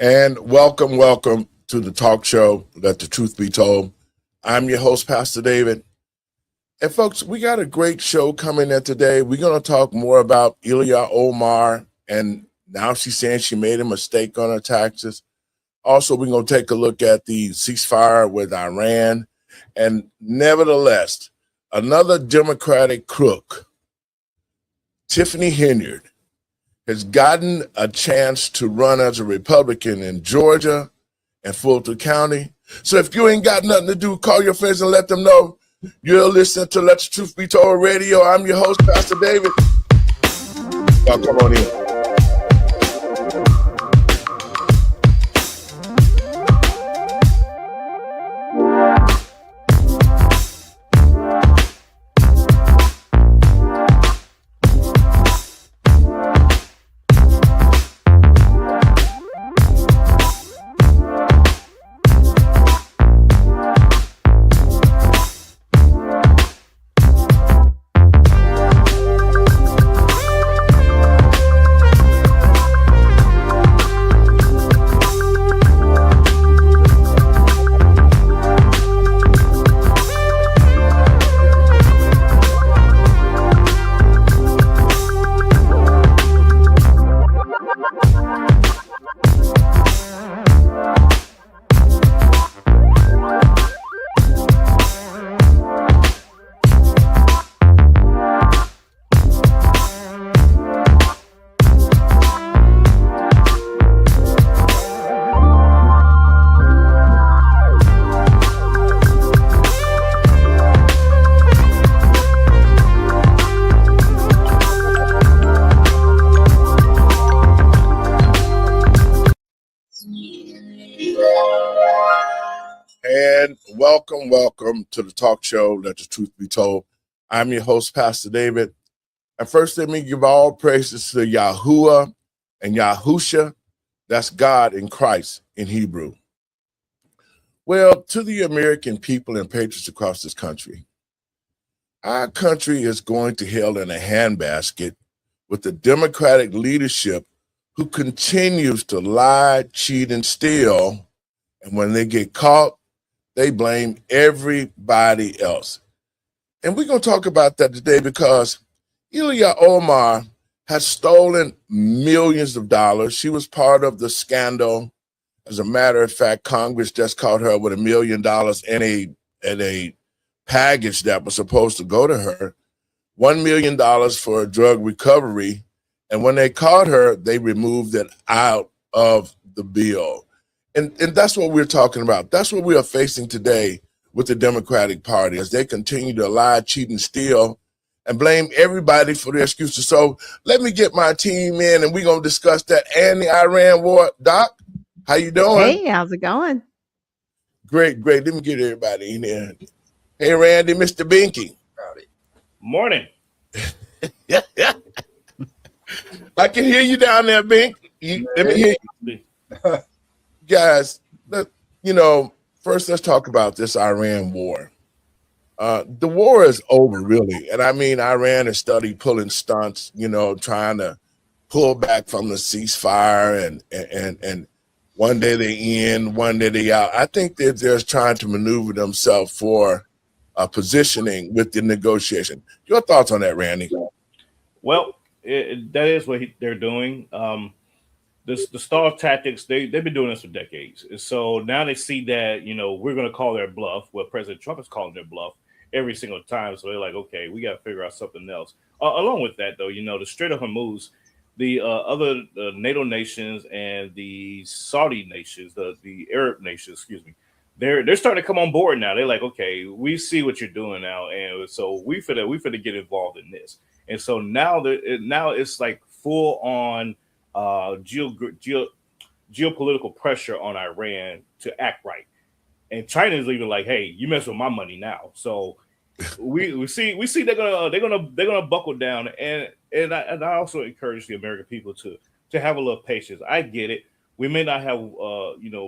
And welcome to the talk show, Let the Truth Be Told. I'm your host, Pastor David. And folks, we got a great show coming in today. We're going to talk more about Ilhan Omar, and now she's saying she made a mistake on her taxes. Also, we're going to take a look at the ceasefire with Iran. And nevertheless, another Democratic crook, Tiffany Henyard, has gotten a chance to run as a Republican in Georgia and Fulton County. So if you ain't got nothing to do, call your friends and let them know you're listening to Let the Truth Be Told Radio. I'm your host, Pastor David. Y'all come on in. And welcome to the talk show, Let the Truth Be Told. I'm your host, Pastor David. And first, let me give all praises to Yahuwah and Yahusha. That's God in Christ in Hebrew. Well, to the American people and patriots across this country, our country is going to hell in a handbasket with the Democratic leadership who continues to lie, cheat, and steal. And when they get caught, they blame everybody else. And we're going to talk about that today because Ilhan Omar has stolen millions of dollars. She was part of the scandal. As a matter of fact, Congress just caught her with $1 million in a package that was supposed to go to her, $1 million for a drug recovery. And when they caught her, they removed it out of the bill. And that's what we're talking about. That's what we are facing today with the Democratic Party as they continue to lie, cheat, and steal and blame everybody for their excuses. So let me get my team in and we're going to discuss that and the Iran war. Doc, how you doing? Hey, how's it going? Great. Let me get everybody in there. Hey, Randy, Mr. Binky. Howdy. Morning. Yeah. I can hear you down there, Bink. Let me hear you. Guys, first let's talk about this Iran war. The war is over, really. And I mean, Iran has started pulling stunts, trying to pull back from the ceasefire and one day they in, one day they out. I think that they're trying to maneuver themselves for positioning with the negotiation. Your thoughts on that, Randy? Well, that is what they're doing. The stall tactics, they've been doing this for decades. So now they see that, we're going to call their bluff. Well, President Trump is calling their bluff every single time. So they're like, okay, we got to figure out something else. Along with that, though, the Strait of Hormuz, the other NATO nations and the Saudi nations, the Arab nations, excuse me, they're starting to come on board now. They're like, okay, we see what you're doing now. And so we finna get involved in this. And so now it's like full on geopolitical pressure on Iran to act right, and China is even like, "Hey, you mess with my money now." So we see they're gonna buckle down, and I also encourage the American people to have a little patience. I get it. We may not have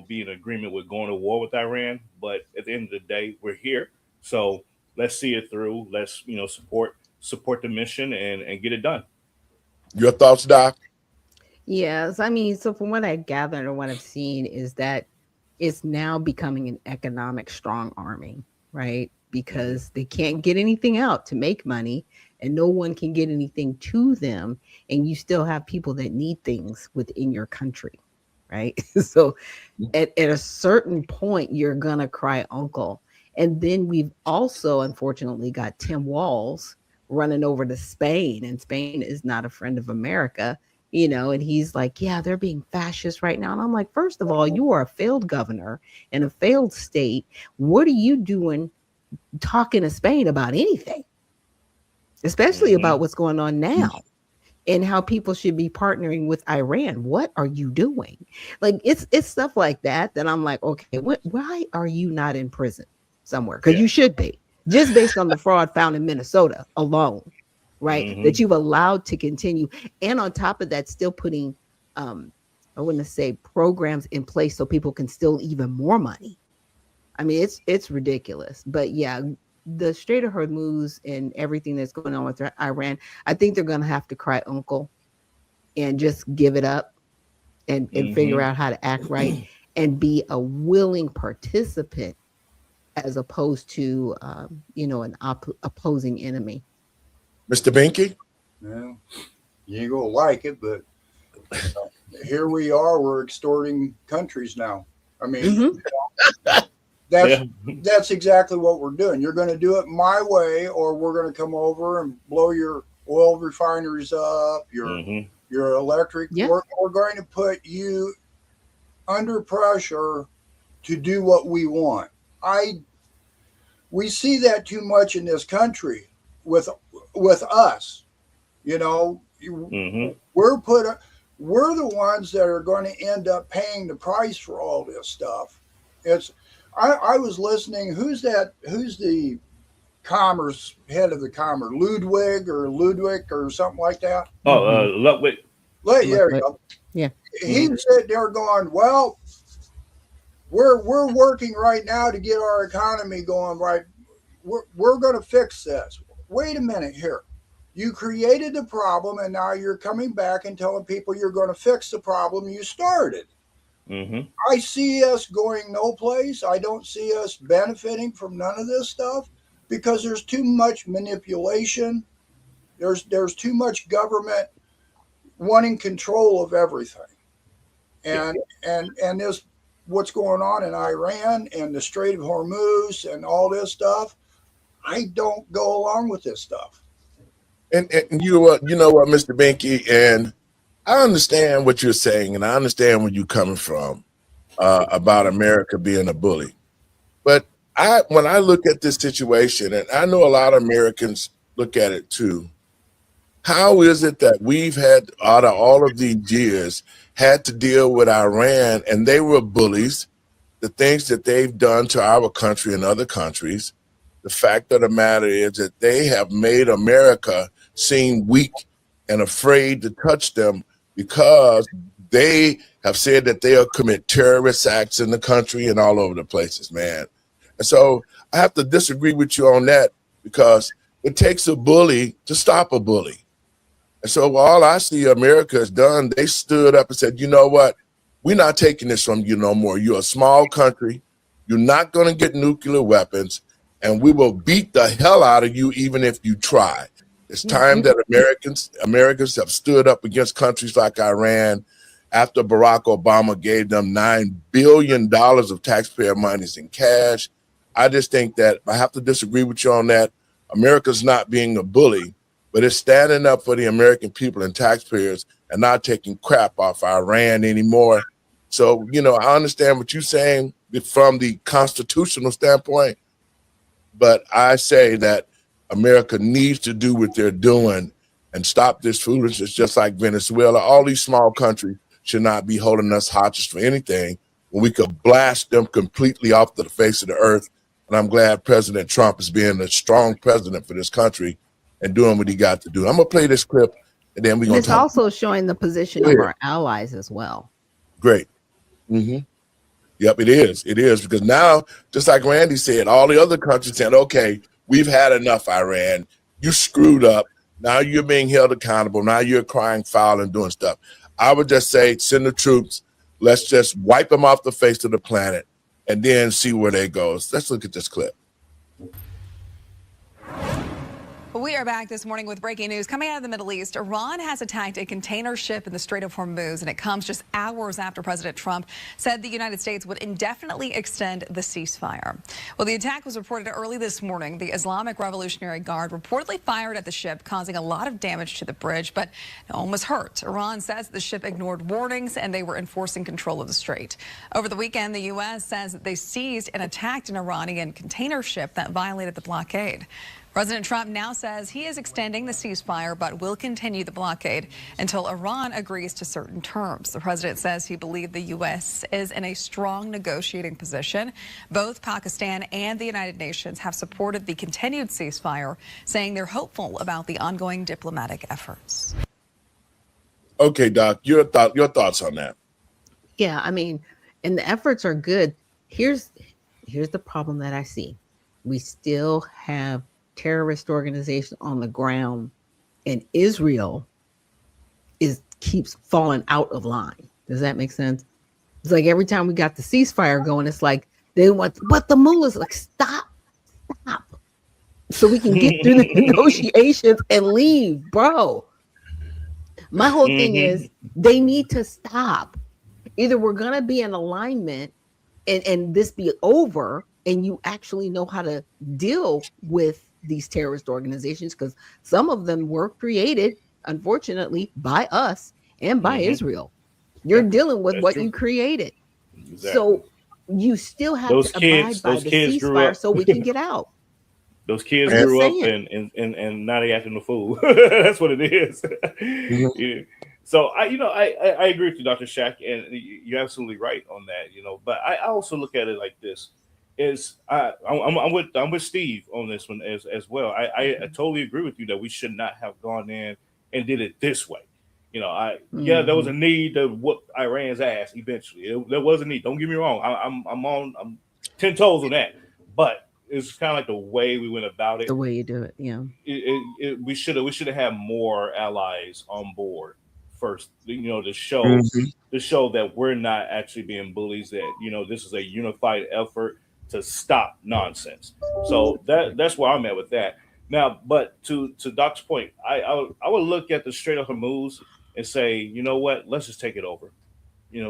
be in agreement with going to war with Iran, but at the end of the day, we're here. So let's see it through. Let's support the mission and get it done. Your thoughts, Doc? Yes, I mean, so from what I gathered or what I've seen is that it's now becoming an economic strong arming, right? Mhm. Because they can't get anything out to make money and no one can get anything to them. And you still have people that need things within your country, right? So at a certain point, you're going to cry uncle. And then we've also, unfortunately, got Tim Walls running over to Spain, and Spain is not a friend of America, and he's like, yeah, they're being fascist right now. And I'm like, first of all, you are a failed governor in a failed state. What are you doing talking to Spain about anything, especially Mm-hmm. about what's going on now? And how people should be partnering with Iran. What are you doing? Like it's stuff like that I'm like, okay, why are you not in prison somewhere? Because Yeah. you should be, just based on the fraud found in Minnesota alone, right? That Mm-hmm. you've allowed to continue, and on top of that, still putting, um, I wouldn't say programs in place so people can steal even more money. I mean, it's ridiculous. But yeah, the Strait of Hormuz and everything that's going on with Iran, I think they're going to have to cry uncle and just give it up and figure Mm-hmm. out how to act right and be a willing participant as opposed to an opposing enemy. Mr. Binky? Well, you ain't gonna like it, but here we are. We're extorting countries now. I mean, Mm-hmm. that's Yeah. that's exactly what we're doing. You're going to do it my way, or we're going to come over and blow your oil refineries up, Mm-hmm. your electric. Yeah. We're going to put you under pressure to do what we want. I We see that too much in this country with us. You know, Mm-hmm. we're put we're the ones that are going to end up paying the price for all this stuff. It's I was listening. Who's that? Who's the commerce head of the commerce? Ludwig or something like that. Oh, Mm-hmm. Ludwig. There you Look. go. Yeah. He Mm-hmm. was sitting there going, "Well, we're working right now to get our economy going right. We're going to fix this. Wait a minute here. You created the problem, and now you're coming back and telling people you're going to fix the problem you started. Mm-hmm. I see us going no place. I don't see us benefiting from none of this stuff because there's too much manipulation. There's too much government wanting control of everything, Yeah. and this what's going on in Iran and the Strait of Hormuz and all this stuff. I don't go along with this stuff. And you know what, Mr. Binky, and I understand what you're saying, and I understand where you're coming from about America being a bully. But when I look at this situation, and I know a lot of Americans look at it too, how is it that we've had, out of all of these years, had to deal with Iran and they were bullies, the things that they've done to our country and other countries? The fact of the matter is that they have made America seem weak and afraid to touch them because they have said that they'll commit terrorist acts in the country and all over the places, man. And so I have to disagree with you on that because it takes a bully to stop a bully. And so all I see America has done, they stood up and said, you know what? We're not taking this from you no more. You're a small country. You're not going to get nuclear weapons, and we will beat the hell out of you even if you try. It's Yeah. time that Americans have stood up against countries like Iran after Barack Obama gave them $9 billion of taxpayer monies in cash. I just think that I have to disagree with you on that. America's not being a bully, but it's standing up for the American people and taxpayers and not taking crap off Iran anymore. So, I understand what you're saying from the constitutional standpoint, but I say that America needs to do what they're doing and stop this foolishness, just like Venezuela. All these small countries should not be holding us hostage for anything when we could blast them completely off the face of the earth. And I'm glad President Trump is being a strong president for this country and doing what he got to do. I'm going to play this clip, and then we're And going to it's talk. also showing the position Go of ahead. our allies as well. Great. Hmm. Yep, it is. It is, because now, just like Randy said, all the other countries said, okay, we've had enough, Iran. You screwed up. Now you're being held accountable. Now you're crying foul and doing stuff. I would just say send the troops. Let's just wipe them off the face of the planet and then see where they go. Let's look at this clip. We are back this morning with breaking news coming out of the Middle East. Iran has attacked a container ship in the Strait of Hormuz, and it comes just hours after President Trump said the United States would indefinitely extend the ceasefire. Well, the attack was reported early this morning. The Islamic Revolutionary Guard reportedly fired at the ship, causing a lot of damage to the bridge, but no one was hurt. Iran says the ship ignored warnings and they were enforcing control of the strait. Over the weekend, the U.S. says that they seized and attacked an Iranian container ship that violated the blockade. President Trump now says he is extending the ceasefire but will continue the blockade until Iran agrees to certain terms. The president says he believes the U.S. is in a strong negotiating position. Both Pakistan and the United Nations have supported the continued ceasefire, saying they're hopeful about the ongoing diplomatic efforts. Okay, Doc, your thoughts on that? Yeah, I mean, and the efforts are good. Here's the problem that I see. We still have terrorist organization on the ground, and Israel keeps falling out of line. Does that make sense? It's like every time we got the ceasefire going, it's like they want, but the mullahs like stop, so we can get through the negotiations and leave, bro. My whole thing is they need to stop. Either we're gonna be in alignment and this be over, and you actually know how to deal with these terrorist organizations, because some of them were created, unfortunately, by us and by Israel. You're dealing with what you created. Exactly. So you still have to abide by the ceasefire so we can get out. Those kids grew up and now they acting a fool. That's what it is. Yeah. So I agree with you, Dr. Shack, and you're absolutely right on that. But I also look at it like this. I'm with Steve on this one as well. I totally agree with you that we should not have gone in and did it this way. There was a need to whoop Iran's ass eventually. There was a need. Don't get me wrong. I'm 10 toes on that. But it's kind of like the way we went about it. The way you do it, yeah. We should have had more allies on board first. To show that we're not actually being bullies. That this is a unified effort to stop nonsense. So that's where I'm at with that. Now, but to Doc's point, I would look at the Strait of Hormuz and say, you know what, let's just take it over.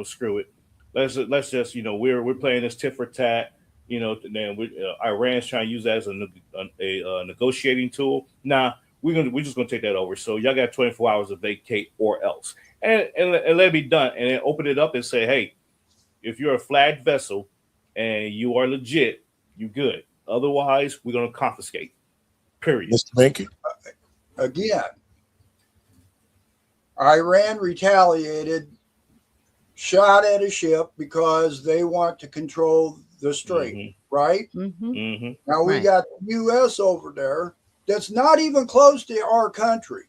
Screw it. Let's just we're playing this tit for tat. Then Iran's trying to use that as a negotiating tool. Nah, we're just gonna take that over. So y'all got 24 hours to vacate or else, and let it be done, and then open it up and say, hey, if you're a flagged vessel and you are legit, you good. Otherwise, we're going to confiscate. Period. Mr. Minky? Again, Iran retaliated, shot at a ship because they want to control the strait, right? Now we got the U.S. over there that's not even close to our country,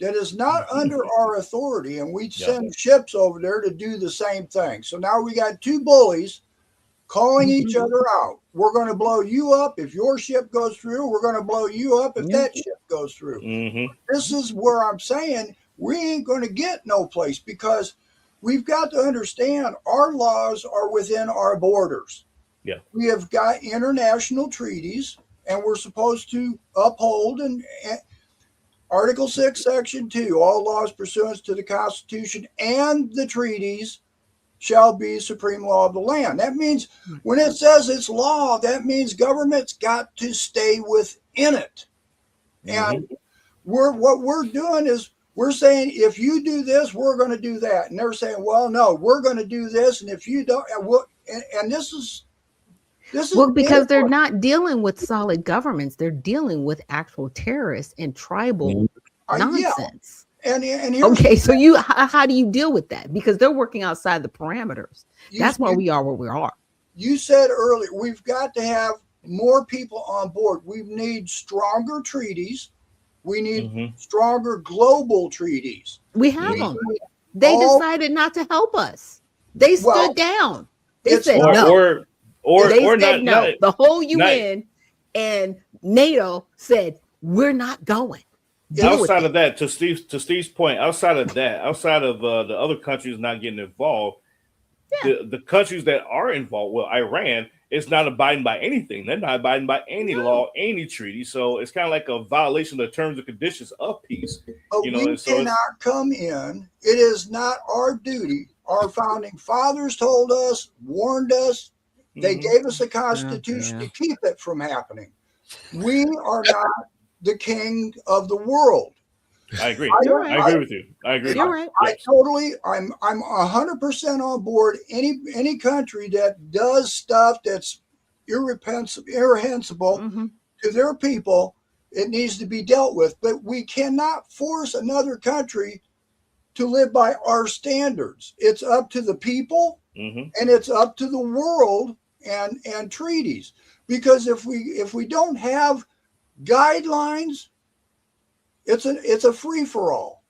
that is not under our authority, and we send ships over there to do the same thing. So now we got two bullies calling each other out. We're going to blow you up if your ship goes through. We're going to blow you up if that ship goes through. This is where I'm saying we ain't going to get no place, because we've got to understand our laws are within our borders. Yeah, we have got international treaties, and we're supposed to uphold and Article 6, Section 2, all laws pursuant to the Constitution and the treaties shall be supreme law of the land. That means when it says it's law, that means government's got to stay within it. And what we're doing is we're saying, if you do this, we're going to do that. And they're saying, well, no, we're going to do this. And if you don't, and this is well, because they're not dealing with solid governments. They're dealing with actual terrorists and tribal nonsense. And okay, so how do you deal with that? Because they're working outside the parameters. That's why we are where we are. You said earlier, we've got to have more people on board. We need stronger treaties. We need stronger global treaties. We have them. They decided not to help us. They stood down. They said no. The whole UN and NATO said, we're not going. Deal with outside it. of that, to Steve's point, outside of that, outside of the other countries not getting involved, the countries that are involved, well, Iran is not abiding by anything. They're not abiding by any law, any treaty. So it's kind of like a violation of the terms and conditions of peace. But You know, we and so it's cannot come in. It is not our duty. Our founding fathers told us, warned us. They gave us a constitution to keep it from happening. We are not the king of the world. I agree. You're right. I agree with you. I agree. You're with you. right. Yes. I'm 100% on board. Any country that does stuff that's irreprehensible to their people, it needs to be dealt with. But we cannot force another country to live by our standards. It's up to the people, and it's up to the world and treaties. Because if we don't have guidelines, it's a free for all.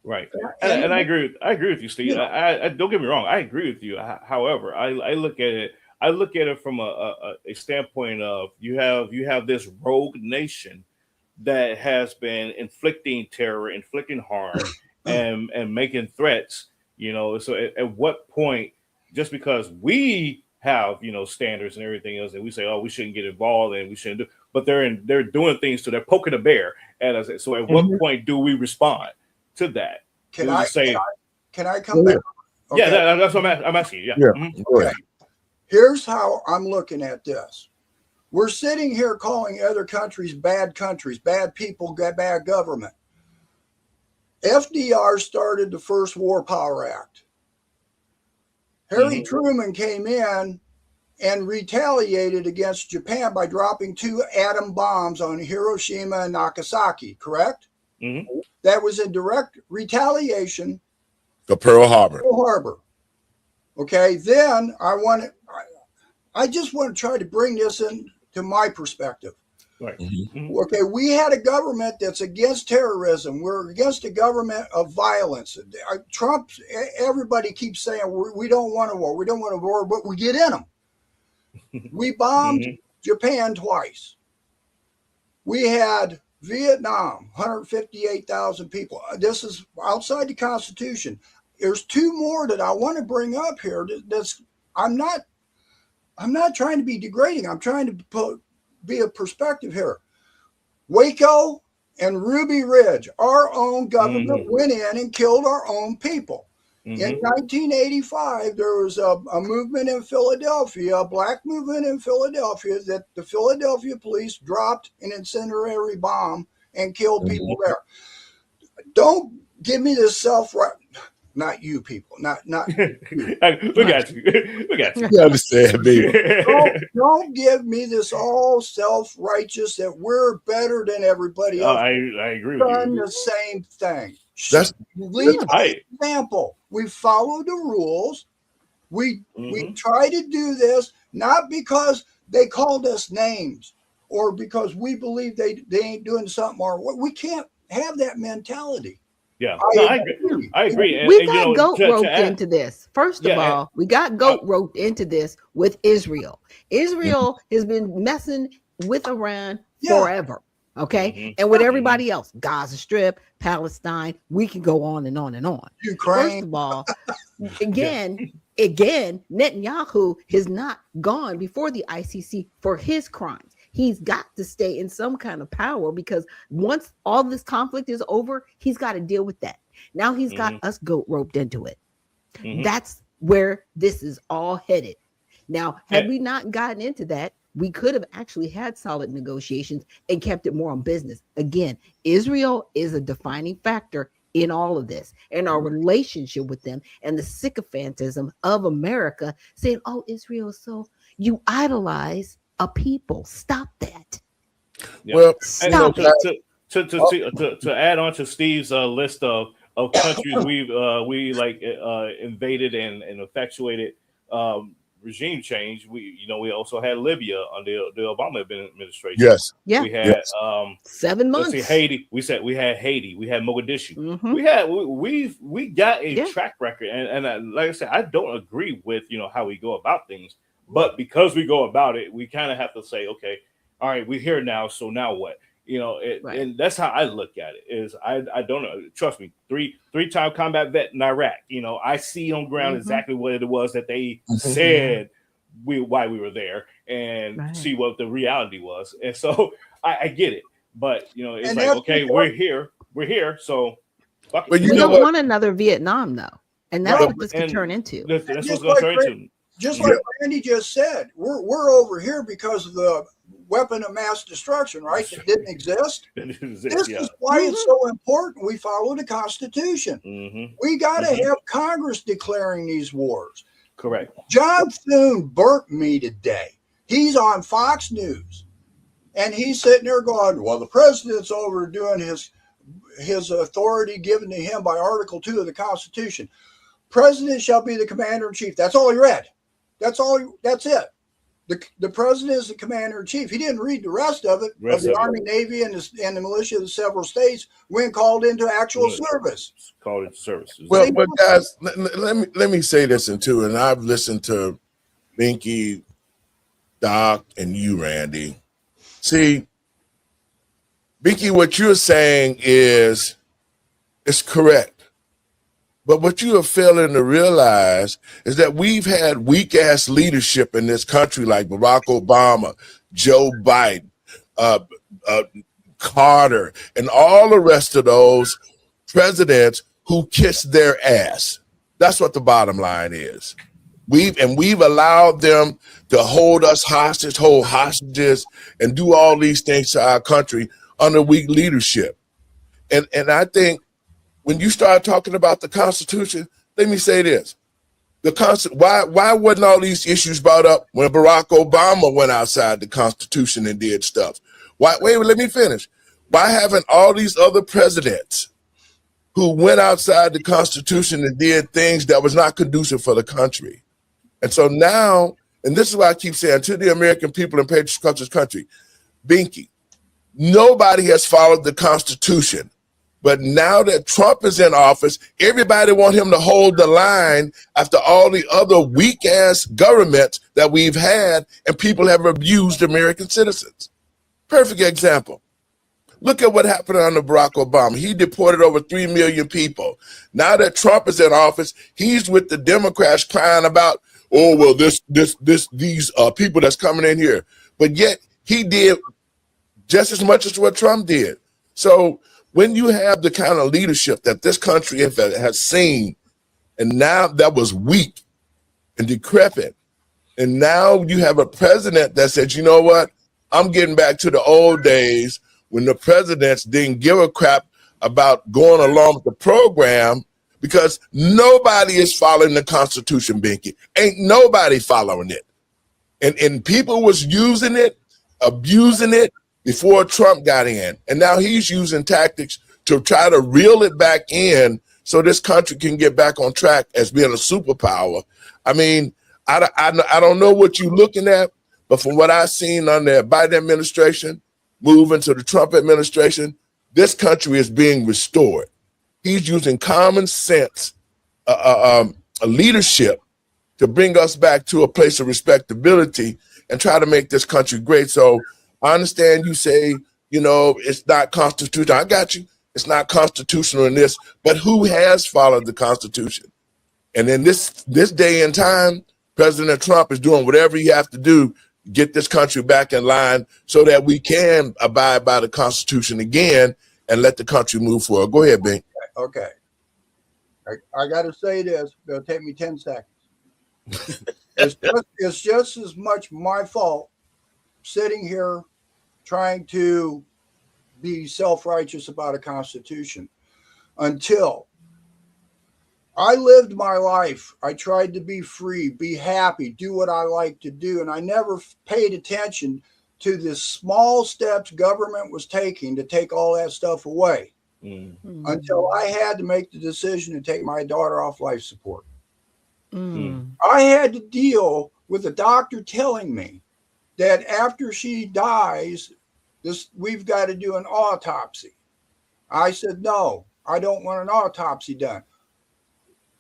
Right, and I agree. I agree with you, Steve. I don't get me wrong. I agree with you. However, I look at it. I look at it from a standpoint of you have this rogue nation that has been inflicting terror, inflicting harm, and making threats. You know, so at what point, just because we have standards and everything else, and we say, oh, we shouldn't get involved and we shouldn't do, but they're doing things, so they're poking a bear at us. So at what point do we respond to that? Can I come back? Okay. Yeah, that's what I'm asking you. Yeah. Okay. Here's how I'm looking at this. We're sitting here calling other countries, bad people, bad government. FDR started the first War Power Act. Harry Truman came in and retaliated against Japan by dropping 2 atom bombs on Hiroshima and Nagasaki, correct? That was in direct retaliation to Pearl Harbor. Okay, then I just want to try to bring this in to my perspective. Right. Okay, we had a government that's against terrorism. We're against a government of violence. Trump, everybody keeps saying we don't want a war. We don't want a war, but we get in them. We bombed Japan twice. We had Vietnam, 158,000 people. This is outside the Constitution. There's 2 more that I want to bring up here. I'm not trying to be degrading. I'm trying to be a perspective here. Waco and Ruby Ridge, our own government went in and killed our own people. In 1985, there was a movement in Philadelphia, a black movement in Philadelphia, that the Philadelphia police dropped an incendiary bomb and killed people there. Don't give me this not you people, not we got you. We got you. You understand, baby. Don't give me this all self-righteous that we're better than everybody else. I agree with done you. the same thing. That's Lead by example. We follow the rules. We try to do this not because they called us names or because we believe they ain't doing something, or we can't have that mentality. Yeah, I agree. We got goat roped into this. First of all, we got goat roped into this with Israel. Israel has been messing with Iran forever. Okay. And with everybody else, Gaza Strip, Palestine, we can go on and on and on. Ukraine. First of all, again, Netanyahu has not gone before the ICC for his crimes. He's got to stay in some kind of power, because once all this conflict is over, he's got to deal with that. Now he's got us goat roped into it. That's where this is all headed. Now, had we not gotten into that, we could have actually had solid negotiations and kept it more on business. Again, Israel is a defining factor in all of this, and our relationship with them, and the sycophantism of America saying, oh, Israel, so you idolize a people. Stop that. Well, stop it. To add on to Steve's list of countries we invaded and effectuated regime change. We also had Libya under the Obama administration. Yes. Yeah. We had 7 months. Let's see, Haiti. We had Haiti. We had Mogadishu. We got a track record, and like I said, I don't agree with how we go about things, but because we go about it, we kind of have to say, okay, all right, we're here now, so now what? You know, Right. and that's how I look at it. Is I don't know. Trust me, three-time combat vet in Iraq. You know, I see on ground exactly what it was that they said why we were there, and see what the reality was. And so I get it, but you know, it's And like, that's okay, we're here, so. But We don't want another Vietnam, though, and that's Right. what this could turn into. That's what's just going to like turn into. Just like Randy just said, we're over here because of the weapon of mass destruction, right? That didn't exist. This is why it's so important we follow the Constitution. We got to have Congress declaring these wars. Correct. John Thune burnt me today. He's on Fox News, and he's sitting there going, well, the president's overdoing his authority given to him by Article 2 of the Constitution. President shall be the commander in chief. That's all he read. That's it. The president is the commander in chief. He didn't read the rest of it, of the Army, Navy, and the militia of the several states when called into actual service. Called into service. Well, but guys, let me say this too, and I've listened to Binky, Doc, and you, Randy. See, Binky, what you're saying is correct. But what you are failing to realize is that we've had weak-ass leadership in this country like Barack Obama, Joe Biden, Carter, and all the rest of those presidents who kissed their ass. That's what the bottom line is. We've allowed them to hold us hostage, hold hostages, and do all these things to our country under weak leadership. And I think when you start talking about the Constitution, let me say this. Why wasn't all these issues brought up when Barack Obama went outside the Constitution and did stuff? Wait, let me finish. Why haven't all these other presidents who went outside the Constitution and did things that was not conducive for the country? And so now, and this is why I keep saying to the American people and patriots across this country, Binky, nobody has followed the Constitution. But now that Trump is in office, everybody want him to hold the line after all the other weak-ass governments that we've had and people have abused American citizens. Perfect example. Look at what happened under Barack Obama. He deported over 3 million people. Now that Trump is in office, he's with the Democrats crying about, oh, well, these people that's coming in here. But yet he did just as much as what Trump did. So when you have the kind of leadership that this country has seen, and now that was weak and decrepit, and now you have a president that says, you know what, I'm getting back to the old days when the presidents didn't give a crap about going along with the program because nobody is following the Constitution, Binky. Ain't nobody following it. And people was using it, abusing it, before Trump got in. And now he's using tactics to try to reel it back in so this country can get back on track as being a superpower. I mean, I don't know what you're looking at, but from what I've seen on the Biden administration, moving to the Trump administration, this country is being restored. He's using common sense, a leadership to bring us back to a place of respectability and try to make this country great. So I understand you say, you know, it's not constitutional. I got you. It's not constitutional in this, but who has followed the Constitution? And in this day and time, President Trump is doing whatever he has to do to get this country back in line so that we can abide by the Constitution again and let the country move forward. Go ahead, Ben. Okay. I got to say this. It'll take me 10 seconds. It's just as much my fault sitting here trying to be self-righteous about a constitution until I lived my life. I tried to be free, be happy, do what I like to do. And I never paid attention to the small steps government was taking to take all that stuff away until I had to make the decision to take my daughter off life support. I had to deal with a doctor telling me that after she dies, we've got to do an autopsy. I said, no, I don't want an autopsy done.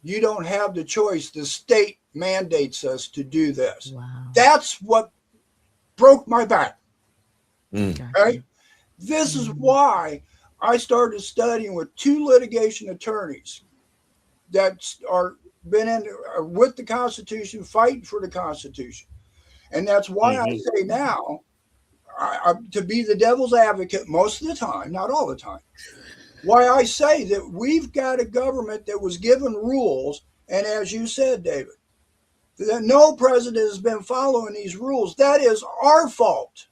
You don't have the choice. The state mandates us to do this. Wow. That's what broke my back. Okay. This is why I started studying with 2 litigation attorneys that are been in with the Constitution, fighting for the Constitution. And that's why I say now, to be the devil's advocate most of the time, not all the time, why I say that we've got a government that was given rules, and as you said, David, that no president has been following these rules. That is our fault.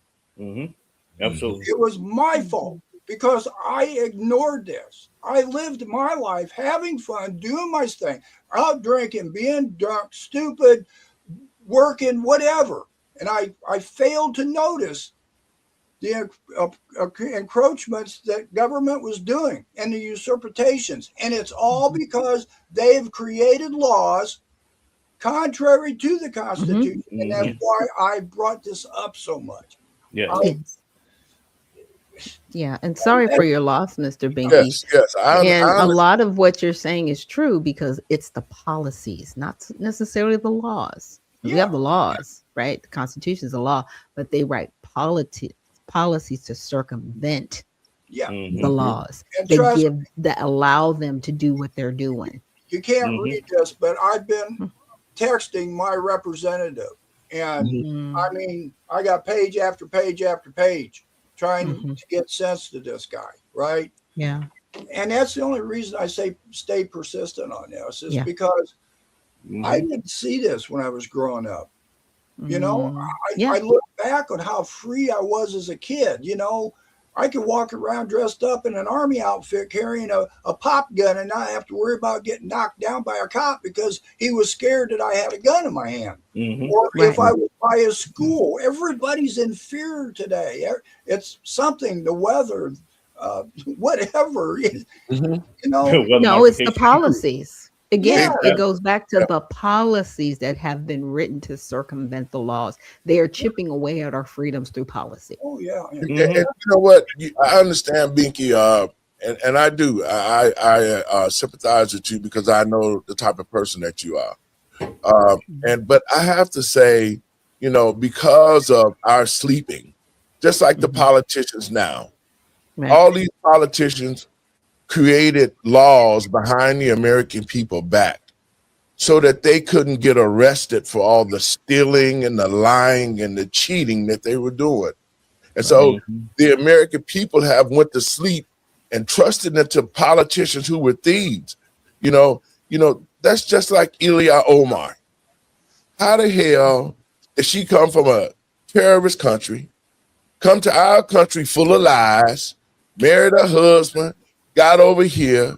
Absolutely. It was my fault because I ignored this. I lived my life having fun, doing my thing, out drinking, being drunk, stupid, working, whatever. And I failed to notice the encroachments that government was doing and the usurpations. And it's all because they've created laws contrary to the Constitution. And that's why I brought this up so much. Yeah, and sorry for your loss, Mr. Binky. Yes. A lot of what you're saying is true because it's the policies, not necessarily the laws. We have the laws, right? The Constitution is a law, but they write policies to circumvent the laws. That allow them to do what they're doing. You can't read this, but I've been texting my representative, and I mean, I got page after page after page trying to get sense to this guy, right? Yeah. And that's the only reason I say stay persistent on this is because I didn't see this when I was growing up. You know, I look back on how free I was as a kid. You know, I could walk around dressed up in an army outfit carrying a pop gun and not have to worry about getting knocked down by a cop because he was scared that I had a gun in my hand. Or if I was by a school, everybody's in fear today. It's something, the weather, whatever. You know, no, it's the policies. Again, it goes back to the policies that have been written to circumvent the laws. They are chipping away at our freedoms through policy. Oh, yeah. And you know what? I understand, Binky, and I do. I sympathize with you because I know the type of person that you are. But I have to say, you know, because of our sleeping, just like the politicians now, all these politicians created laws behind the American people back so that they couldn't get arrested for all the stealing and the lying and the cheating that they were doing. And so the American people have went to sleep and trusted into politicians who were thieves. You know, that's just like Ilhan Omar. How the hell did she come from a terrorist country, come to our country full of lies, married her husband, got over here,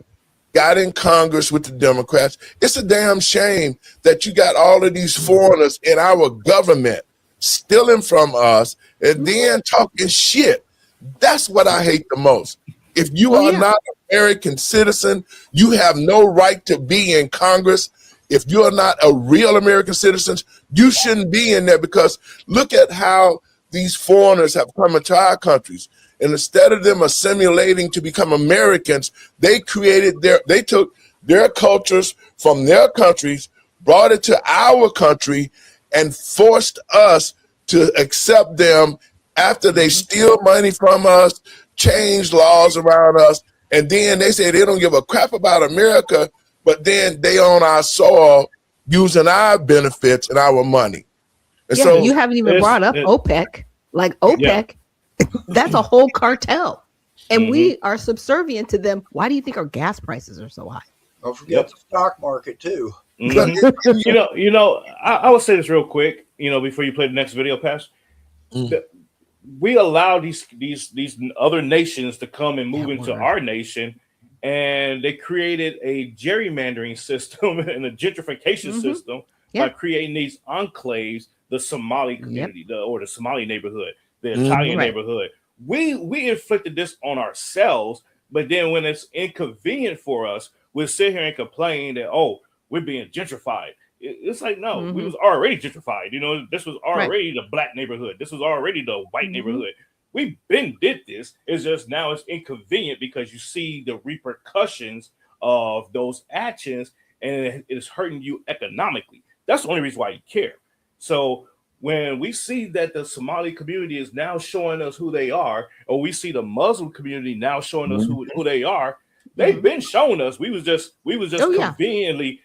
got in Congress with the Democrats? It's a damn shame that you got all of these foreigners in our government stealing from us and then talking shit. That's what I hate the most. If you are not an American citizen, you have no right to be in Congress. If you're not a real American citizen, you shouldn't be in there, because look at how these foreigners have come into our countries. And instead of them assimilating to become Americans, they took their cultures from their countries, brought it to our country, and forced us to accept them after they steal money from us, change laws around us, and then they say they don't give a crap about America, but then they own our soil using our benefits and our money. And so you haven't even brought up OPEC. Like OPEC, that's a whole cartel. And we are subservient to them. Why do you think our gas prices are so high? Don't forget the stock market too. You know, I will say this real quick, before you play the next video, Pass. We allow these other nations to come and move into our nation, and they created a gerrymandering system and a gentrification system by creating these enclaves, the Somali community, or the Somali neighborhood, the Italian neighborhood. We inflicted this on ourselves, but then when it's inconvenient for us, we'll sit here and complain that, we're being gentrified. It's like, no, we was already gentrified. This was already the black neighborhood. This was already the white neighborhood. We've been did this. It's just now it's inconvenient because you see the repercussions of those actions, and it is hurting you economically. That's the only reason why you care. So when we see that the Somali community is now showing us who they are, or we see the Muslim community now showing us who they are, they've been showing us. We was just conveniently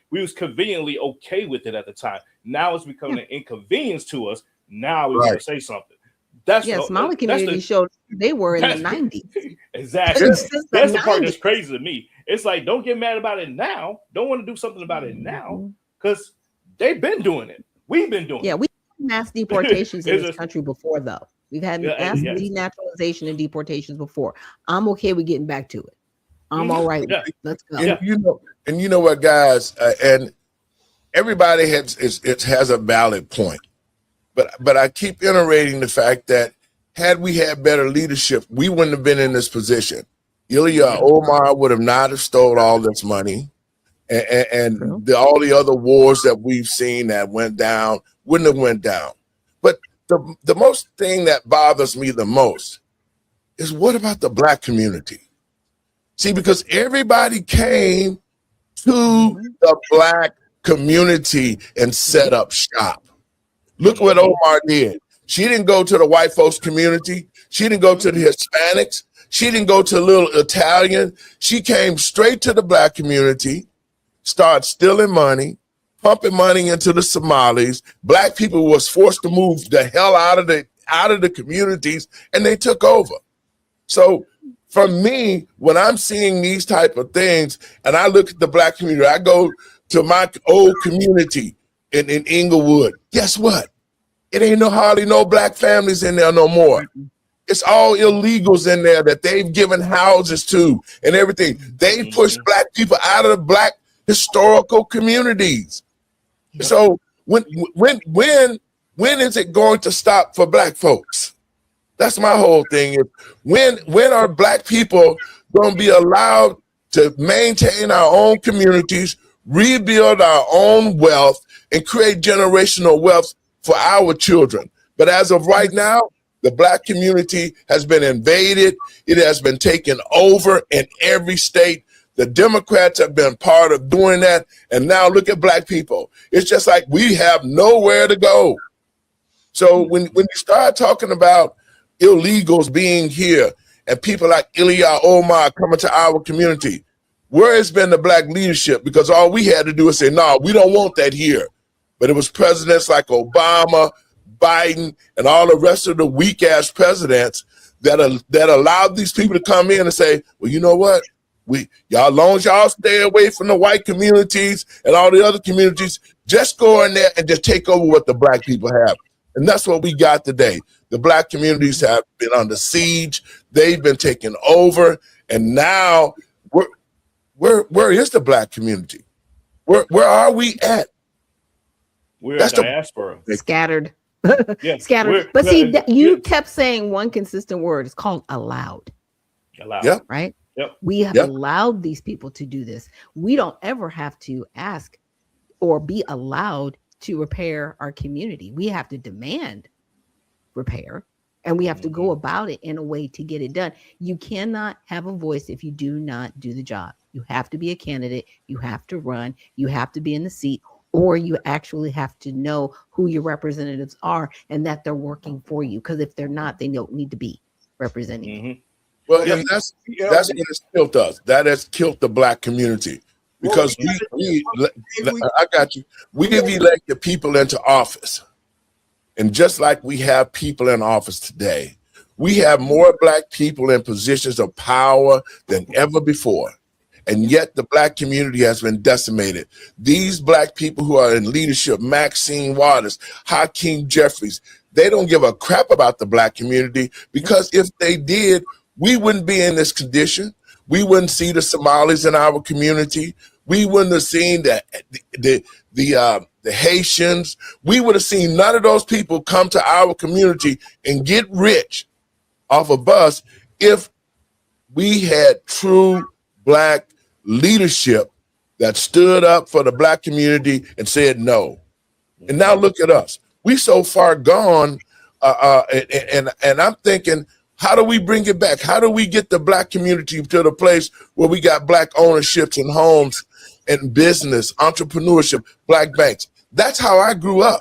okay with it at the time. Now it's becoming an inconvenience to us. Now we want to say something. Somali community showed they were in the 90s. Exactly. That's the part that's crazy to me. It's like, don't get mad about it now. Don't want to do something about it now, because they've been doing it. We've been doing it. Yeah, we had mass deportations in this country before, though. We've had mass denaturalization and deportations before. I'm okay with getting back to it. I'm all right. Let's go. And you know what, guys, and everybody has a valid point. But I keep iterating the fact that had we had better leadership, we wouldn't have been in this position. Ilhan Omar would have not have stole all this money, and all the other wars that we've seen that went down wouldn't have went down. But the most thing that bothers me the most is, what about the Black community? See, because everybody came to the Black community and set up shop. Look what Omar did. She didn't go to the white folks community. She didn't go to the Hispanics. She didn't go to little Italian. She came straight to the Black community, started stealing money, pumping money into the Somalis. Black people was forced to move the hell out of the communities, and they took over. So for me, when I'm seeing these type of things, and I look at the Black community, I go to my old community in Inglewood. Guess what? It ain't hardly no Black families in there no more. It's all illegals in there that they've given houses to and everything. They pushed Black people out of the Black historical communities. So when is it going to stop for Black folks? That's my whole thing. When are Black people going to be allowed to maintain our own communities, rebuild our own wealth, and create generational wealth for our children? But as of right now, the Black community has been invaded. It has been taken over in every state. The Democrats have been part of doing that. And now look at Black people. It's just like we have nowhere to go. So when you start talking about illegals being here and people like Ilhan Omar coming to our community, where has been the Black leadership? Because all we had to do is say, no, we don't want that here. But it was presidents like Obama, Biden, and all the rest of the weak-ass presidents that allowed these people to come in and say, well, you know what? As long as y'all stay away from the white communities and all the other communities, just go in there and just take over what the Black people have. And that's what we got today. The Black communities have been under siege. They've been taken over. And now, where is the Black community? Where are we at? We're at diaspora. Scattered. Yes, scattered. But see, you kept saying one consistent word. It's called allowed. Allowed. Yep. Right? Yep. We have allowed these people to do this. We don't ever have to ask or be allowed to repair our community. We have to demand repair, and we have to go about it in a way to get it done. You cannot have a voice if you do not do the job. You have to be a candidate. You have to run. You have to be in the seat, or you actually have to know who your representatives are and that they're working for you. Because if they're not, they don't need to be representing you. Well, and that's what it's killed us. That has killed the Black community. Because I got you. We've elected people into office. And just like we have people in office today, we have more Black people in positions of power than ever before. And yet the Black community has been decimated. These Black people who are in leadership, Maxine Waters, Hakeem Jeffries, they don't give a crap about the Black community, because if they did, we wouldn't be in this condition. We wouldn't see the Somalis in our community. We wouldn't have seen the Haitians. We would have seen none of those people come to our community and get rich off of us if we had true Black leadership that stood up for the Black community and said no. And now look at us. We so far gone, and I'm thinking, how do we bring it back? How do we get the Black community to the place where we got Black ownerships and homes and business, entrepreneurship, Black banks? That's how I grew up.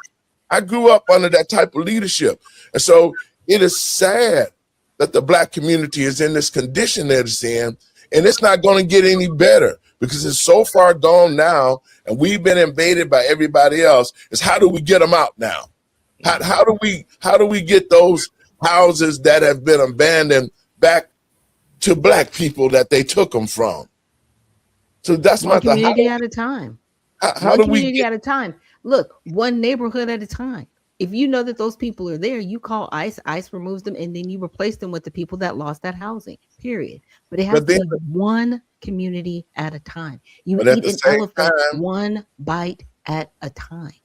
I grew up under that type of leadership. And so it is sad that the Black community is in this condition that it's in, and it's not going to get any better because it's so far gone now, and we've been invaded by everybody else. Is how do we get them out now? How do we get those houses that have been abandoned back to Black people that they took them from? So that's one my community at a time. How do we community get, at a time? Look, one neighborhood at a time. If you know that those people are there, you call ICE. ICE removes them, and then you replace them with the people that lost that housing. Period. But it has to be one community at a time. You eat an elephant one bite at a time.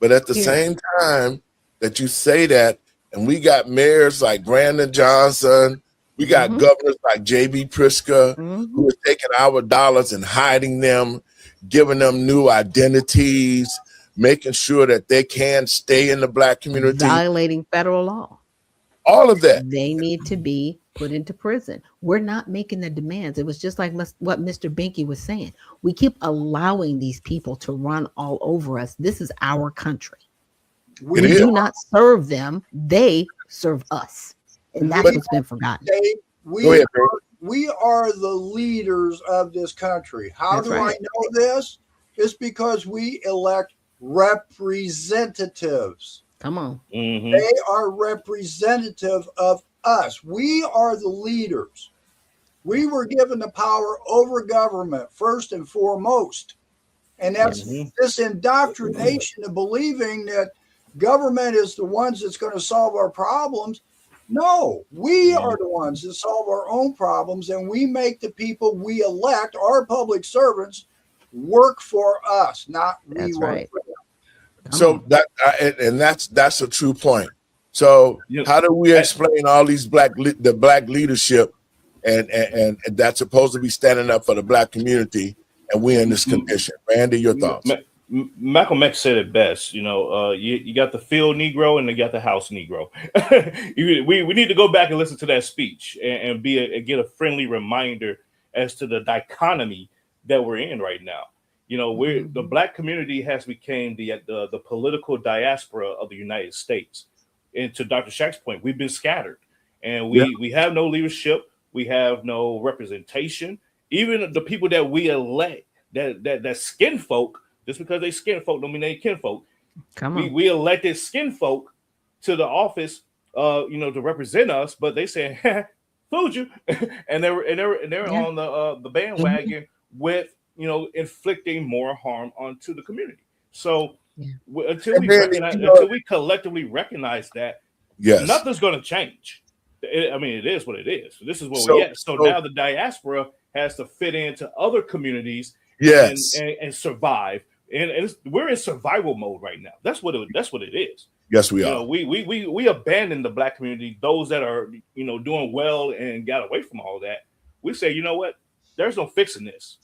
But at the same time that you say that, and we got mayors like Brandon Johnson, we got governors like J.B. Pritzker, who are taking our dollars and hiding them, giving them new identities, making sure that they can stay in the Black community. Violating federal law. All of that. They need to be put into prison. We're not making the demands. It was just like what Mr. Binky was saying. We keep allowing these people to run all over us. This is our country. We do not serve them. They serve us. And that's what's been forgotten. We are the leaders of this country. How do I know this? It's because we elect representatives. Come on. They are representative of us. We are the leaders. We were given the power over government first and foremost. And that's this indoctrination of believing that government is the ones that's going to solve our problems. No, we are the ones that solve our own problems, and we make the people we elect, our public servants, work for us, not we work for them. So that's a true point. So how do we explain all these Black leadership and that's supposed to be standing up for the Black community, and we're in this condition? Randy, your thoughts? Malcolm X said it best. You got the field Negro and you got the house Negro. we need to go back and listen to that speech and get a friendly reminder as to the dichotomy that we're in right now. The Black community has become the political diaspora of the United States. And to Dr. Shack's point, we've been scattered, and we have no leadership, we have no representation. Even the people that we elect, that skin folk. Just because they skin folk don't mean they kinfolk. We elected skin folk to the office, to represent us, but they said, "Fooled you," and they're on the bandwagon with inflicting more harm onto the community. So until we collectively recognize that, nothing's going to change. It is what it is. This is where we're at. So now the diaspora has to fit into other communities, and survive. And we're in survival mode right now. That's what it is. Yes, we are. We abandoned the Black community, those that are doing well and got away from all that. We say, you know what? There's no fixing this.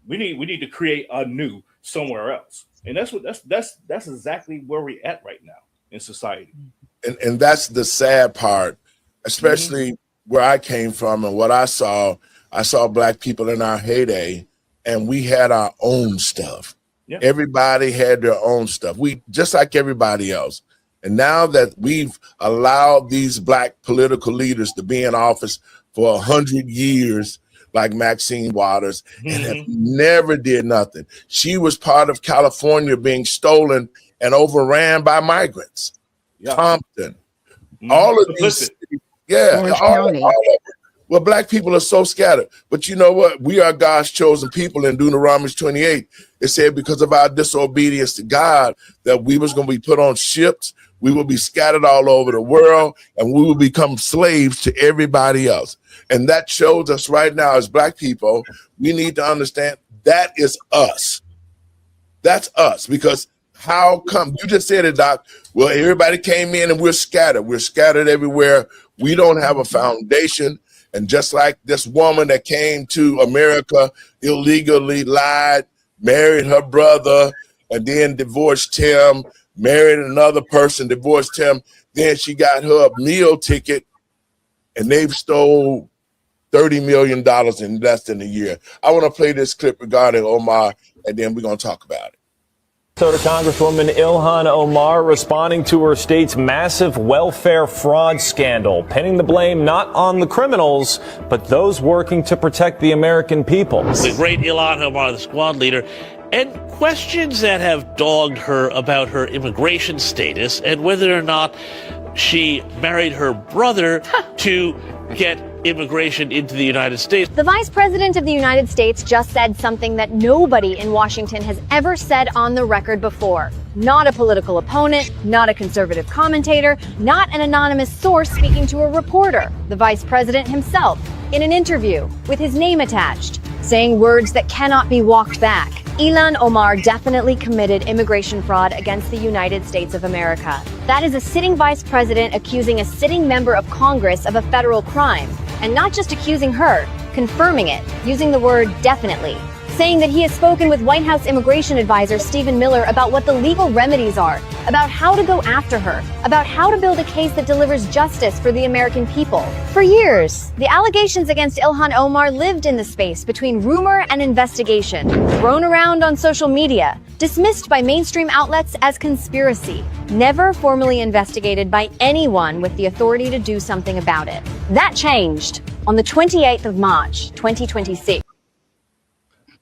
We need to create a new somewhere else. And that's exactly where we're at right now in society. And that's the sad part, especially where I came from and what I saw. I saw Black people in our heyday, and we had our own stuff. Yeah. Everybody had their own stuff. We just like everybody else. And now that we've allowed these Black political leaders to be in office for 100 years, like Maxine Waters, and have never did nothing. She was part of California being stolen and overran by migrants. Compton, all of these, all of it. Well, Black people are so scattered. But you know what? We are God's chosen people. In Deuteronomy 28, it said because of our disobedience to God, that we was going to be put on ships, we will be scattered all over the world, and we will become slaves to everybody else. And that shows us right now as Black people, we need to understand that is us. That's us. Because how come, you just said it, Doc, well, everybody came in and we're scattered. We're scattered everywhere. We don't have a foundation. And just like this woman that came to America illegally, lied, married her brother, and then divorced him, married another person, divorced him. Then she got her a meal ticket, and they've stole $30 million in less than a year. I want to play this clip regarding Omar, and then we're going to talk about it. Minnesota Congresswoman Ilhan Omar responding to her state's massive welfare fraud scandal, pinning the blame not on the criminals, but those working to protect the American people. The great Ilhan Omar, the squad leader, and questions that have dogged her about her immigration status and whether or not she married her brother to get immigration into the United States. The Vice President of the United States just said something that nobody in Washington has ever said on the record before. Not a political opponent, not a conservative commentator, not an anonymous source speaking to a reporter. The Vice President himself, in an interview, with his name attached, saying words that cannot be walked back. Ilhan Omar definitely committed immigration fraud against the United States of America. That is a sitting vice president accusing a sitting member of Congress of a federal crime. And not just accusing her, confirming it, using the word definitely. Saying that he has spoken with White House immigration advisor Stephen Miller about what the legal remedies are, about how to go after her, about how to build a case that delivers justice for the American people. For years, the allegations against Ilhan Omar lived in the space between rumor and investigation, thrown around on social media, dismissed by mainstream outlets as conspiracy, never formally investigated by anyone with the authority to do something about it. That changed on the 28th of March, 2026.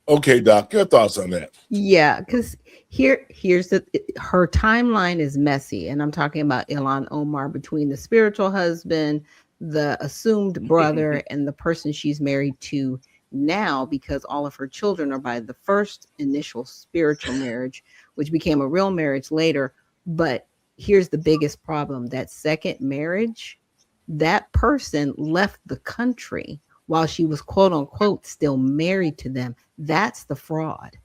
Okay, Doc, your thoughts on that? Yeah, because here's her timeline is messy, and I'm talking about Ilhan Omar between the spiritual husband, the assumed brother, and the person she's married to now, because all of her children are by the first initial spiritual marriage, which became a real marriage later. But here's the biggest problem: that second marriage, that person left the country while she was quote unquote still married to them. That's the fraud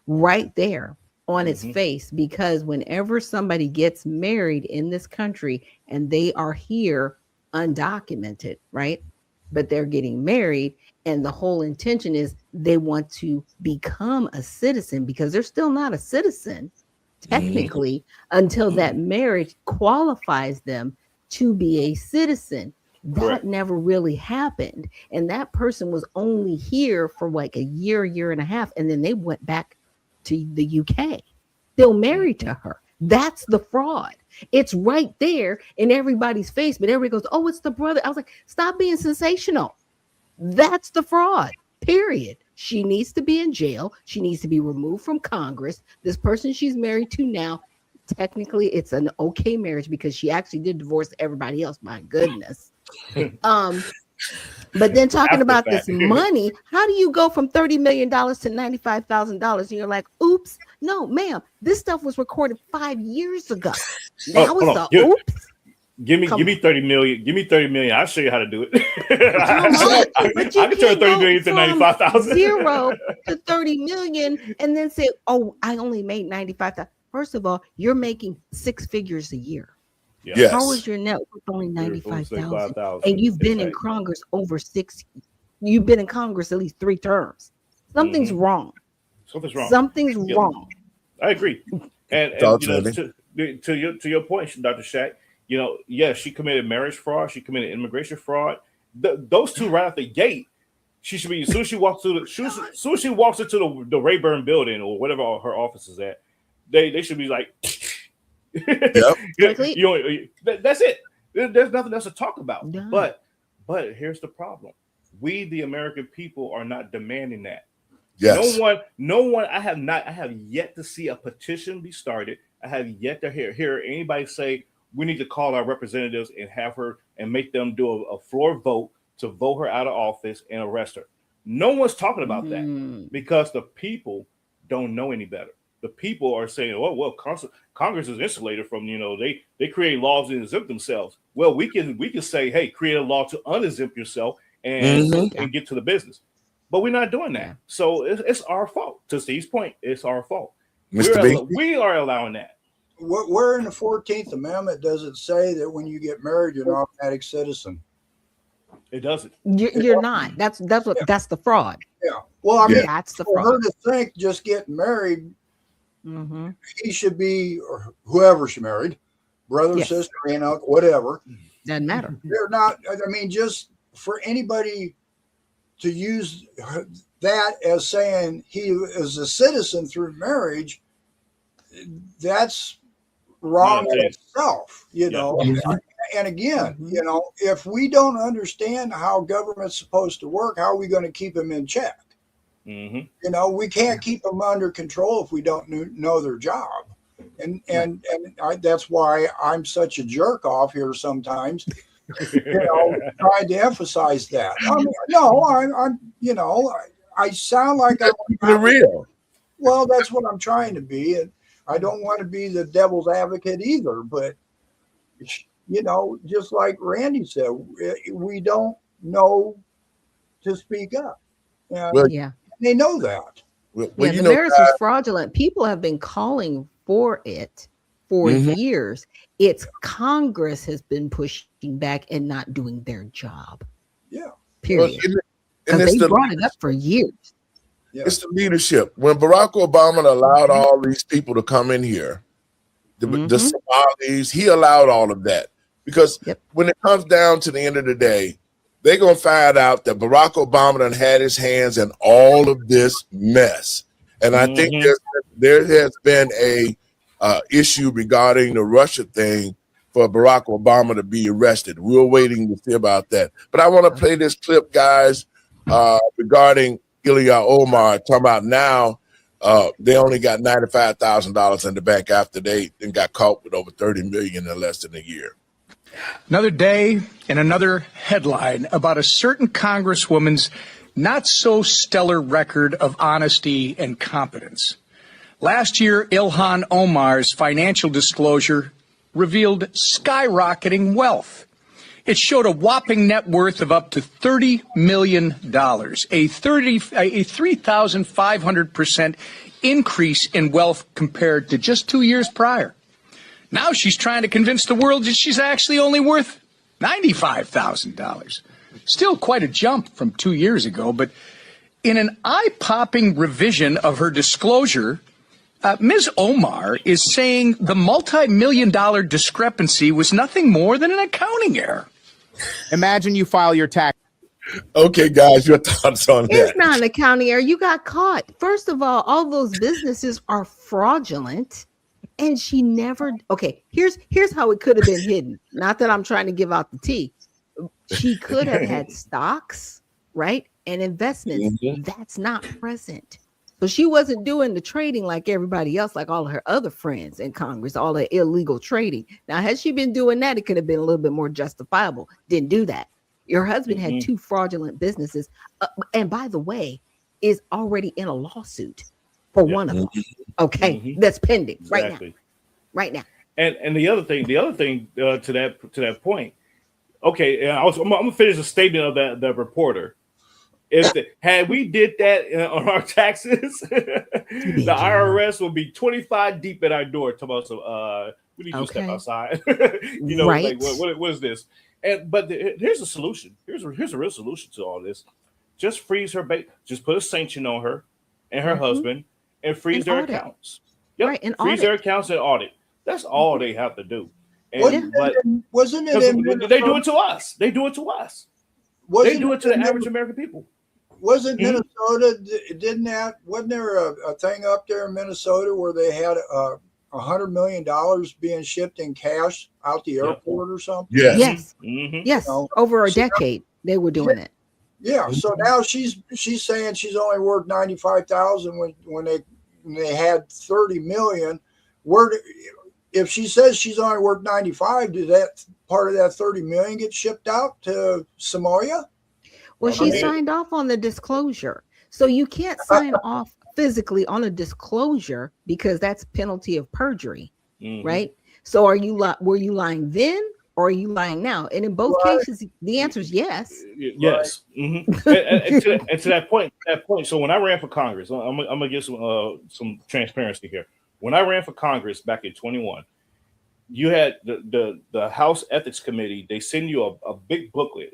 right there on its face, because whenever somebody gets married in this country and they are here undocumented, right? But they're getting married, and the whole intention is they want to become a citizen, because they're still not a citizen technically until that marriage qualifies them to be a citizen. That never really happened. And that person was only here for like a year and a half. And then they went back to the UK. Still married to her. That's the fraud. It's right there in everybody's face. But everybody goes, oh, it's the brother. I was like, stop being sensational. That's the fraud, period. She needs to be in jail. She needs to be removed from Congress. This person she's married to now, technically it's an okay marriage because she actually did divorce everybody else. My goodness. But then talking about this money, how do you go from $30 million to $95,000? And you're like, oops, no, ma'am, this stuff was recorded 5 years ago. Now it's a oops. Give me 30 million. Give me 30 million. I'll show you how to do it. I can turn 30 million to 95,000. 0 to 30 million and then say, oh, I only made 95,000. First of all, you're making 6 figures a year. Yes. How is your net worth only 95,000? And you've been in Congress over 6. You've been in Congress at least 3 terms. Something's wrong. Something's wrong. I agree. And to your point, Dr. Shack, yes, she committed marriage fraud. She committed immigration fraud. Those two right out the gate, she should be, as soon as she walks into the Rayburn building or whatever her office is at, they should be like, yep. That's it. There's nothing else to talk about. No. But here's the problem: we, the American people, are not demanding that. Yes. No one. I have yet to see a petition be started. I have yet to hear anybody say we need to call our representatives and have her and make them do a floor vote to vote her out of office and arrest her. No one's talking about that because the people don't know any better. The people are saying, "Oh, well, Congress is insulated from, they create laws and exempt themselves." Well, we can say, "Hey, create a law to unexempt yourself and get to the business," but we're not doing that. So it's our fault. To Steve's point, it's our fault. We are allowing that. Where in the 14th Amendment does it say that when you get married, you're an automatic citizen? It doesn't. You're not. That's the fraud. Yeah. Well, I mean, that's the for fraud. her to think just getting married. He should be, or whoever she married, brother, sister, whatever. Doesn't matter. They're not. I mean, just for anybody to use that as saying he is a citizen through marriage, that's wrong in Okay. itself, you know. And again, you know, if we don't understand how government's supposed to work, how are we going to keep them in check? You know, we can't keep them under control if we don't know their job. And that's why I'm such a jerk off here sometimes, you know, trying to emphasize that. I mean, no, I'm you know, I sound like I'm real. Well, that's what I'm trying to be. And I don't want to be the devil's advocate either, but you know, just like Randy said, we don't know to speak up. Well, Yeah. They know that. Well, Yeah, you the know, marriage was fraudulent. People have been calling for it for years. It's Congress has been pushing back and not doing their job. Yeah. Period. and Because it's they brought it up for years. It's the leadership. When Barack Obama allowed all these people to come in here, the Somalis, he allowed all of that. Because when it comes down to the end of the day, they're going to find out that Barack Obama done had his hands in all of this mess. And I think there has been a issue regarding the Russia thing for Barack Obama to be arrested. We're waiting to see about that. But I want to play this clip, guys, regarding Ilhan Omar, talking about now they only got $95,000 in the bank after they then got caught with over $30 million in less than a year. Another day and another headline about a certain congresswoman's not so stellar record of honesty and competence. Last year, Ilhan Omar's financial disclosure revealed skyrocketing wealth. It showed a whopping net worth of up to $30 million, a 3,500% increase in wealth compared to just 2 years prior. Now she's trying to convince the world that she's actually only worth $95,000. Still quite a jump from 2 years ago, but in an eye-popping revision of her disclosure, Ms. Omar is saying the multi-million-dollar discrepancy was nothing more than an accounting error. Imagine you file your tax. Okay, guys, your thoughts on that? It's not an accounting error. You got caught. First of all those businesses are fraudulent. And she never. Okay, here's how it could have been hidden. Not that I'm trying to give out the tea. She could have had stocks, right, and investments. That's not present. So she wasn't doing the trading like everybody else, like all of her other friends in Congress, all the illegal trading. Now, had she been doing that, it could have been a little bit more justifiable. Didn't do that. Your husband had two fraudulent businesses, and by the way, is already in a lawsuit for one of them. Okay, that's pending right now. And the other thing to that point. Okay, I'm gonna finish the statement of the reporter. Had we did that on our taxes, the IRS will be 25 deep at our door. Talking about some, we need you to step outside. You know, like what is this? But here's a solution. Here's a real solution to all this. Just freeze her bank. Just put a sanction on her and her husband, and freeze their accounts. Yep, right, and freeze their accounts and audit. That's all they have to do. And, wasn't it in they do it to us. They do it to us. They do it to the average American people. Wasn't Minnesota? Wasn't there a thing up there in Minnesota where they had $100 million being shipped in cash out the airport or something? Yes. Yes. Over a decade, they were doing it. Yeah. So now she's saying she's only worth 95,000 when they had 30 million. If she says she's only worth 95, did that part of that 30 million get shipped out to Somalia? Well, she signed off on the disclosure. So you can't sign off physically on a disclosure because that's penalty of perjury, right? So were you lying then or are you lying now? And in both cases, the answer is yes. Yes. And to that point. So when I ran for Congress, I'm gonna get some transparency here. When I ran for Congress back in 21, you had the House Ethics Committee. They send you a big booklet.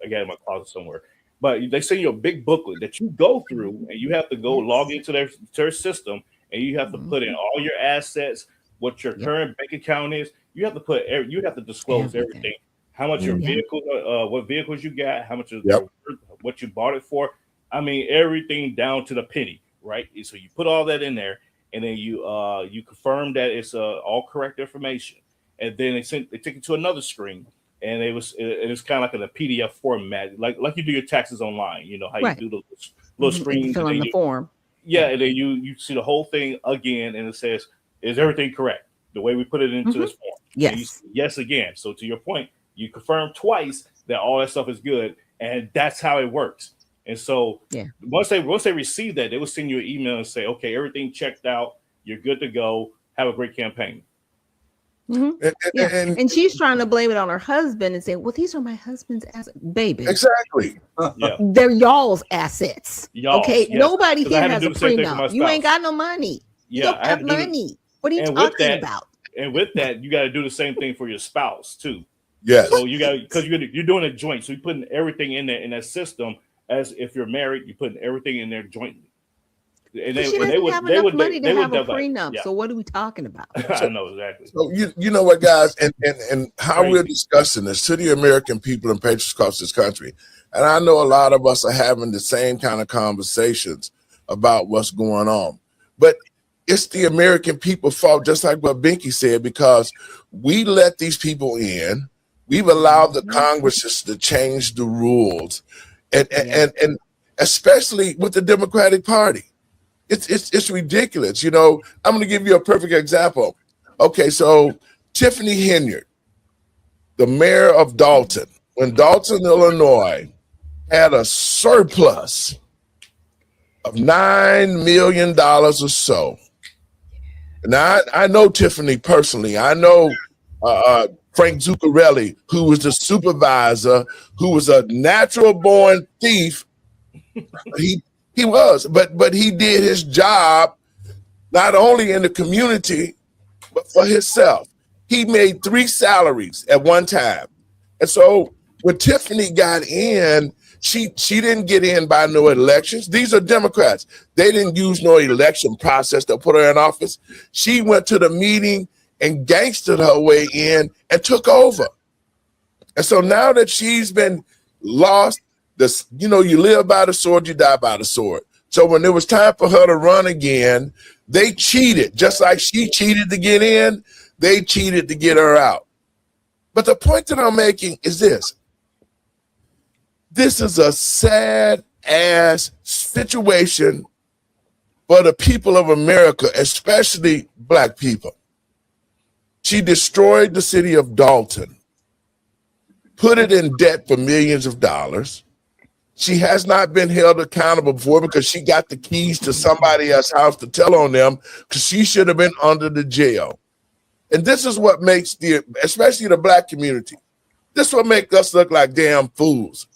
I got it in my closet somewhere, but they send you a big booklet that you go through, and you have to go log into their system, and you have to put in all your assets, what your current bank account is. You have to disclose everything. How much your vehicles, what vehicles you got, how much what you bought it for. I mean, everything down to the penny, right? So you put all that in there, and then you confirm that it's all correct information, and then they take you to another screen, and it's kind of like in a PDF format, like you do your taxes online. You know how Right. you do those little screens, fill in the form. Yeah, and then you see the whole thing again, and it says, "Is everything correct?" The way we put it into this form. Yes. And you say yes again. So to your point, you confirm twice that all that stuff is good, and that's how it works. And so once they receive that, they will send you an email and say, "Okay, everything checked out. You're good to go. Have a great campaign." And she's trying to blame it on her husband and say, "Well, these are my husband's assets, baby." Exactly. They're y'all's assets. Okay, yes. Nobody 'Cause I here had to has do a the same thing for my prenup. You spouse. ain't got no money. You don't I had have to do money. What are you and with talking that- about? And with that, you got to do the same thing for your spouse too. Yes. So you got, because you're doing it joint. So you're putting everything in there in that system. As if you're married, you're putting everything in there jointly. And She doesn't have enough money to have a prenup. So what are we talking about? I know exactly. So you know what, guys, and how we're discussing this to the American people and patriots across this country, and I know a lot of us are having the same kind of conversations about what's going on, but it's the American people's fault, just like what Binky said, because we let these people in. We've allowed the Congresses to change the rules, and especially with the Democratic Party. It's ridiculous. You know, I'm going to give you a perfect example. Okay, so Tiffany Henyard, the mayor of Dalton, when Dalton, Illinois, had a surplus of $9 million or so. Now, I know Tiffany personally. I know Frank Zuccarelli, who was the supervisor, who was a natural-born thief. He was, but he did his job not only in the community, but for himself. He made 3 salaries at one time. And so when Tiffany got in, she didn't get in by no elections. These are Democrats. They didn't use no election process to put her in office. She went to the meeting and gangstered her way in and took over. And so now that she's been lost, you live by the sword, you die by the sword. So when it was time for her to run again, they cheated. Just like she cheated to get in, they cheated to get her out. But the point that I'm making is this. This is a sad-ass situation for the people of America, especially Black people. She destroyed the city of Dalton, put it in debt for millions of dollars. She has not been held accountable before because she got the keys to somebody else's house to tell on them, because she should have been under the jail. And this is what makes especially the Black community, this is what makes us look like damn fools.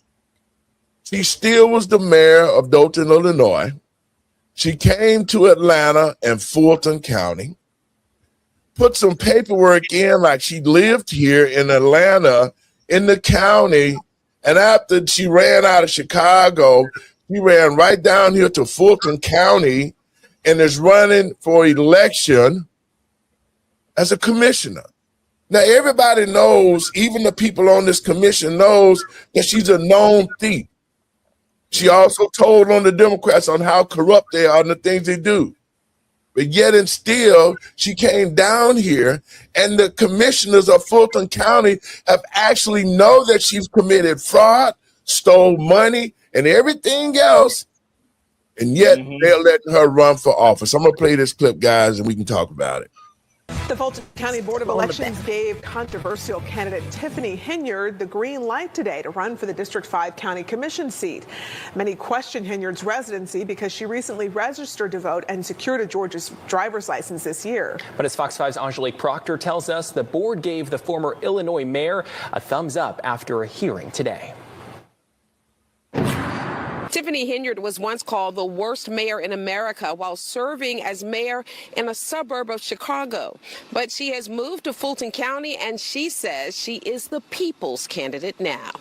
She still was the mayor of Dalton, Illinois. She came to Atlanta and Fulton County, put some paperwork in like she lived here in Atlanta in the county. And after she ran out of Chicago, she ran right down here to Fulton County and is running for election as a commissioner. Now, everybody knows, even the people on this commission knows that she's a known thief. She also told on the Democrats on how corrupt they are and the things they do. But yet and still, she came down here, and the commissioners of Fulton County have actually know that she's committed fraud, stole money, and everything else, and yet they're letting her run for office. I'm going to play this clip, guys, and we can talk about it. The Fulton County Board of Elections gave controversial candidate Tiffany Henyard the green light today to run for the District 5 County Commission seat. Many question Henyard's residency because she recently registered to vote and secured a Georgia's driver's license this year. But as Fox 5's Angelique Proctor tells us, the board gave the former Illinois mayor a thumbs up after a hearing today. Tiffany Henyard was once called the worst mayor in America while serving as mayor in a suburb of Chicago. But she has moved to Fulton County, and she says she is the people's candidate now.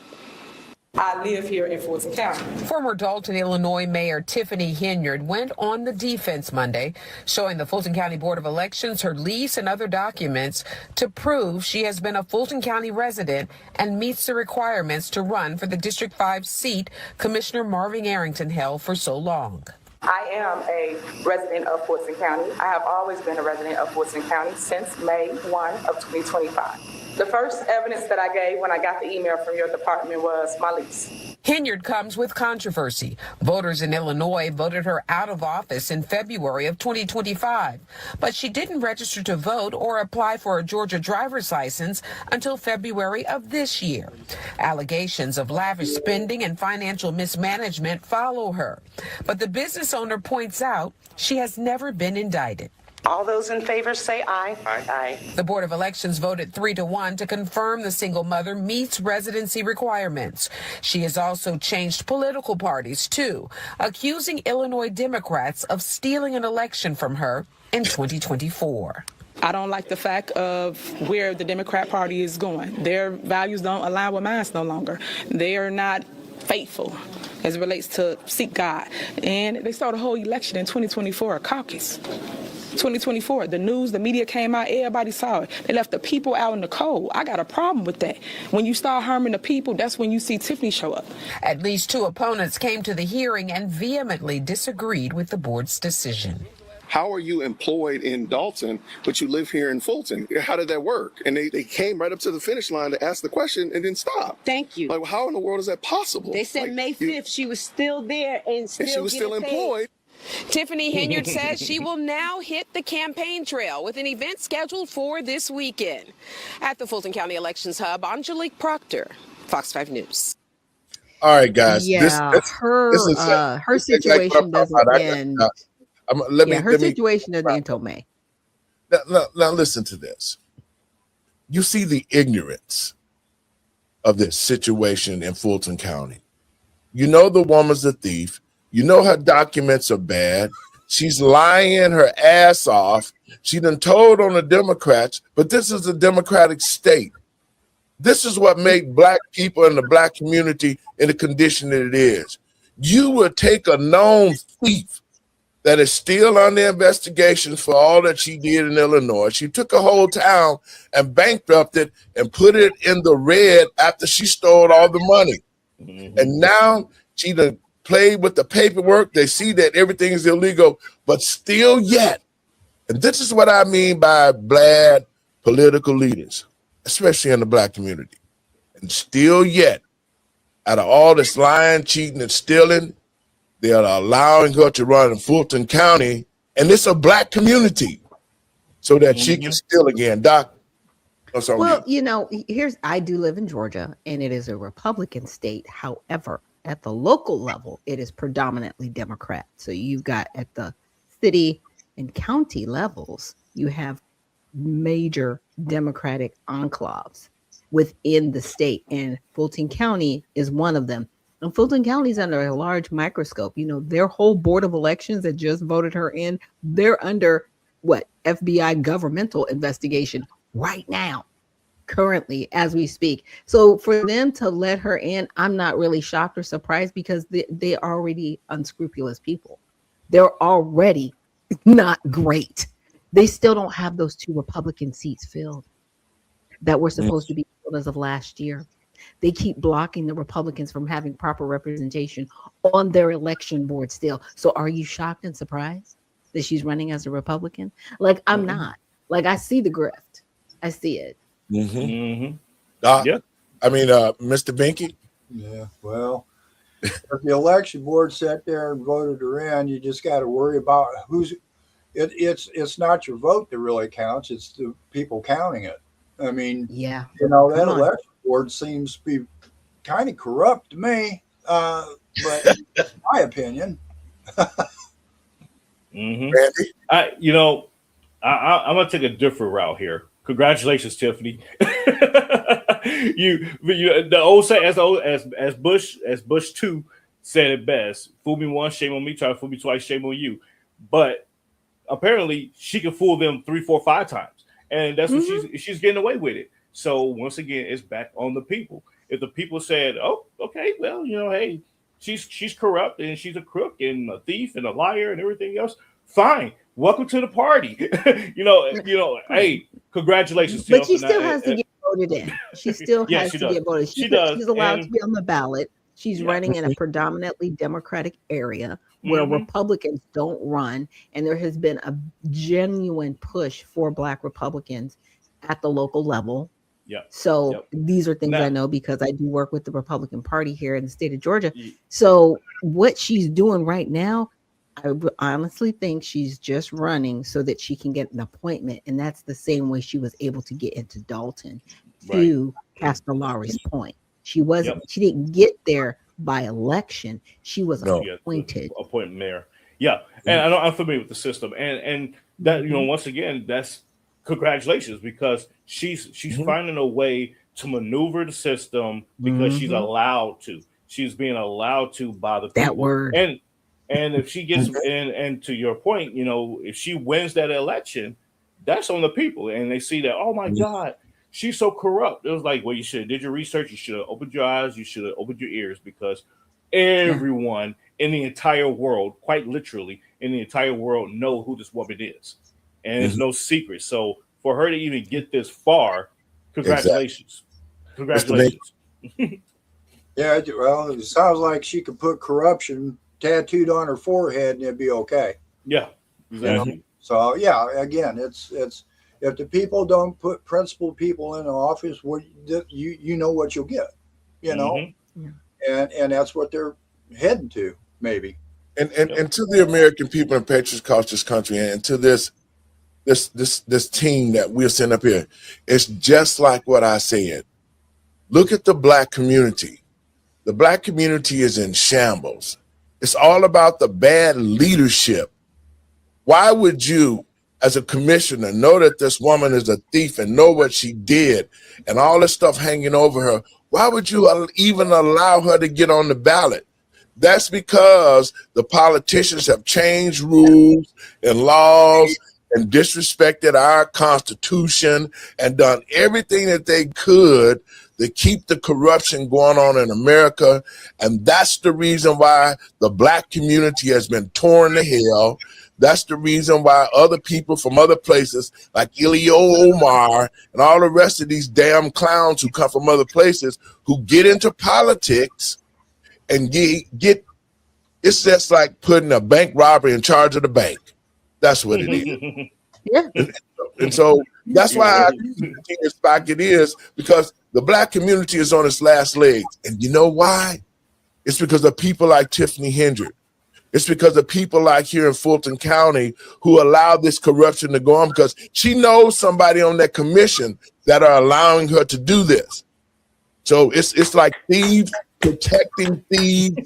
I live here in Fulton County. Former Dalton, Illinois Mayor Tiffany Henyard went on the defense Monday, showing the Fulton County Board of Elections her lease and other documents to prove she has been a Fulton County resident and meets the requirements to run for the District 5 seat Commissioner Marvin Arrington held for so long. I am a resident of Fulton County. I have always been a resident of Fulton County since May 1 of 2025. The first evidence that I gave when I got the email from your department was my lease. Hinyard comes with controversy. Voters in Illinois voted her out of office in February of 2025, but she didn't register to vote or apply for a Georgia driver's license until February of this year. Allegations of lavish spending and financial mismanagement follow her, but the business owner points out she has never been indicted. All those in favor say aye. Aye. Aye. The Board of Elections voted 3-1 to confirm the single mother meets residency requirements. She has also changed political parties, too, accusing Illinois Democrats of stealing an election from her in 2024. I don't like the fact of where the Democrat Party is going. Their values don't align with mine no longer. They are not faithful as it relates to seek God. And they started a whole election in 2024, a caucus. 2024, the news, the media came out, everybody saw it. They left the people out in the cold. I got a problem with that. When you start harming the people, that's when you see Tiffany show up. At least 2 opponents came to the hearing and vehemently disagreed with the board's decision. How are you employed in Dalton, but you live here in Fulton? How did that work? And they came right up to the finish line to ask the question and then stop. Thank you. Like, how in the world is that possible? They said May 5th she was still there and she was still employed. Tiffany Hinyard says she will now hit the campaign trail with an event scheduled for this weekend. At the Fulton County Elections Hub, Angelique Proctor, Fox 5 News. All right, guys. Her situation doesn't end. Her situation doesn't end until May. Now, listen to this. You see the ignorance of this situation in Fulton County. You know the woman's a thief. You know her documents are bad. She's lying her ass off. She done told on the Democrats, but this is a Democratic state. This is what made black people in the black community in the condition that it is. You would take a known thief that is still under investigations for all that she did in Illinois. She took a whole town and bankrupted and put it in the red after she stole all the money. And now she done played with the paperwork. They see that everything is illegal, but still yet, and this is what I mean by bad political leaders, especially in the black community, and still yet, out of all this lying, cheating, and stealing, they are allowing her to run in Fulton County, and it's a black community, so that she can steal again. Doc, well, you know, I do live in Georgia, and it is a Republican state. However, at the local level, it is predominantly Democrat. So you've got at the city and county levels, you have major Democratic enclaves within the state, and Fulton County is one of them. And Fulton County is under a large microscope. You know, their whole board of elections that just voted her in, they're under what? FBI governmental investigation right now, currently, as we speak. So for them to let her in, I'm not really shocked or surprised, because they are already unscrupulous people. They're already not great. They still don't have those 2 Republican seats filled that were supposed to be filled as of last year. They keep blocking the Republicans from having proper representation on their election board still. So are you shocked and surprised that she's running as a Republican? Like, I'm not. Like, I see the grift. I see it. Yeah. I mean, Mr. Binky? Yeah, well, if the election board sat there and voted her in, you just got to worry about it's not your vote that really counts. It's the people counting it. I mean, yeah, you know, that election board seems to be kind of corrupt to me, but that's my opinion. I'm gonna take a different route here. Congratulations, Tiffany. The old say as Bush 2 said it best: "Fool me once, shame on me. Try to fool me twice, shame on you." But apparently, she can fool them 3, 4, 5 times, and that's what she's getting away with it. So once again, it's back on the people. If the people said, "Oh, okay, well, you know, hey, she's corrupt and she's a crook and a thief and a liar and everything else," fine. Welcome to the party. Hey, congratulations. But she still has to get voted in. She still has to get voted. She's allowed to be on the ballot. She's running in a predominantly Democratic area where Republicans don't run, and there has been a genuine push for Black Republicans at the local level. Yeah. So these are things Now- I know because I do work with the Republican Party here in the state of Georgia. So what she's doing right now, I honestly think she's just running so that she can get an appointment, and that's the same way she was able to get into Dalton. To Pastor Lowry's point, she didn't get there by election. She was appointed. Appointed mayor. Yeah, and I'm familiar with the system, and that, you know, once again, that's congratulations, because she's finding a way to maneuver the system because she's allowed to. She's being allowed to by the people. That word. And if she gets and to your point, you know, if she wins that election, that's on the people, and they see that, oh my God, she's so corrupt. It was like, well, you should have did your research. You should have opened your eyes. You should have opened your ears, because everyone in the entire world, quite literally in the entire world, know who this woman is, and it's no secret. So for her to even get this far, congratulations, congratulations. Yeah, well, it sounds like she could put corruption tattooed on her forehead and it'd be okay. Yeah, exactly. You know? So yeah, again, it's if the people don't put principled people in the office, what you know what you'll get, you know, and that's what they're heading to, maybe. And to the American people and patriots across this country, and to this team that we're sitting up here, it's just like what I said. Look at the Black community. The Black community is in shambles. It's all about the bad leadership. Why would you, as a commissioner, know that this woman is a thief and know what she did and all this stuff hanging over her? Why would you even allow her to get on the ballot? That's because the politicians have changed rules and laws and disrespected our Constitution and done everything that they could to keep the corruption going on in America. And that's the reason why the Black community has been torn to hell. That's the reason why other people from other places like Ilhan Omar and all the rest of these damn clowns who come from other places who get into politics and get it's just like putting a bank robber in charge of the bank. That's what it is. Yeah. And so that's why I think it's like it is, because the Black community is on its last legs. And you know why? It's because of people like Tiffany Hendrick. It's because of people like here in Fulton County who allow this corruption to go on, because she knows somebody on that commission that are allowing her to do this. So it's like thieves protecting thieves.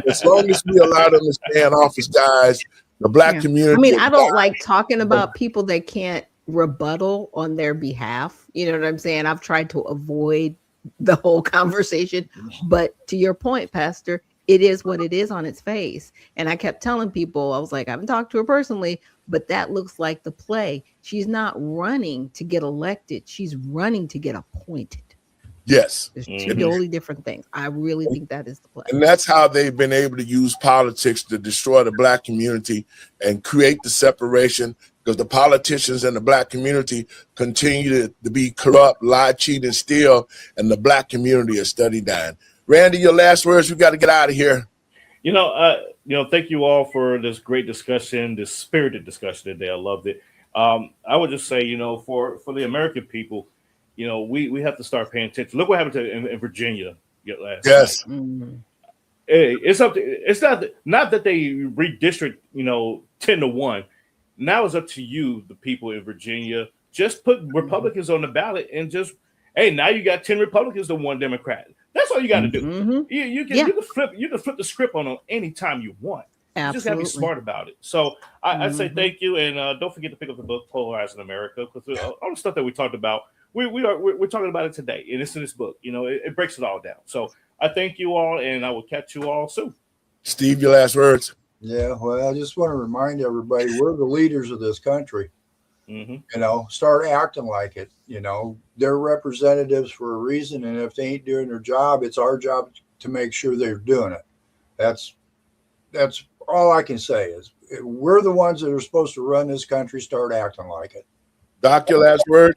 As long as we allow them to stay in office, guys, the Black community. I mean, I don't like talking about people that can't rebuttal on their behalf. You know what I'm saying? I've tried to avoid the whole conversation. But to your point, Pastor, it is what it is on its face. And I kept telling people, I was like, I haven't talked to her personally, but that looks like the play. She's not running to get elected. She's running to get appointed. Yes. There's two totally different things. I really think that is the play. And that's how they've been able to use politics to destroy the Black community and create the separation, because the politicians in the Black community continue to be corrupt, lie, cheat, and steal, and the Black community is steady dying. Randy, your last words. We got to get out of here. Thank you all for this great discussion, this spirited discussion today. I loved it. I would just say, for the American people, we have to start paying attention. Look what happened in Virginia last night. It's up to, it's not that they redistrict, 10-1. Now it's up to you, the people in Virginia. Just put Republicans on the ballot and now you got 10 Republicans to 1 Democrat. That's all you got to do. You can flip the script on them anytime you want. You just got to be smart about it. So I'd say thank you, and don't forget to pick up the book Polarizing America, because all the stuff that we talked about, we're talking about it today, and it's in this book. It breaks it all down. So I thank you all, and I will catch you all soon. Steve, your last words. Yeah, well, I just want to remind everybody we're the leaders of this country. Start acting like it. They're representatives for a reason, and if they ain't doing their job, it's our job to make sure they're doing it. That's all I can say is we're the ones that are supposed to run this country. Start acting like it. Doc, your last word.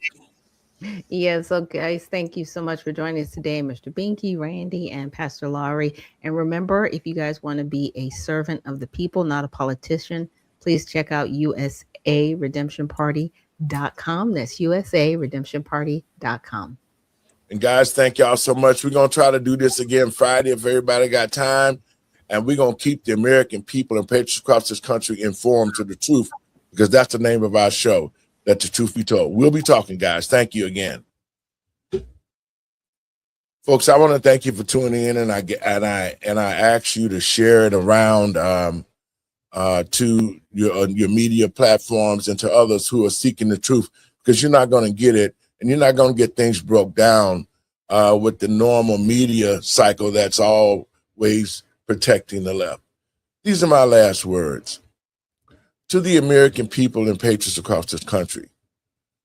Yeah, so guys, thank you so much for joining us today, Mr. Binky, Randy, and Pastor Laurie. And remember, if you guys want to be a servant of the people, not a politician, please check out usaredemptionparty.com. That's usaredemptionparty.com. And guys, thank y'all so much. We're going to try to do this again Friday if everybody got time. And we're going to keep the American people and patriots across this country informed to the truth, because that's the name of our show, Let the Truth Be Told. We'll be talking, guys. Thank you again. Folks, I want to thank you for tuning in, and I ask you to share it around to your media platforms and to others who are seeking the truth, because you're not going to get it, and you're not going to get things broke down with the normal media cycle that's always protecting the left. These are my last words. To the American people and patriots across this country,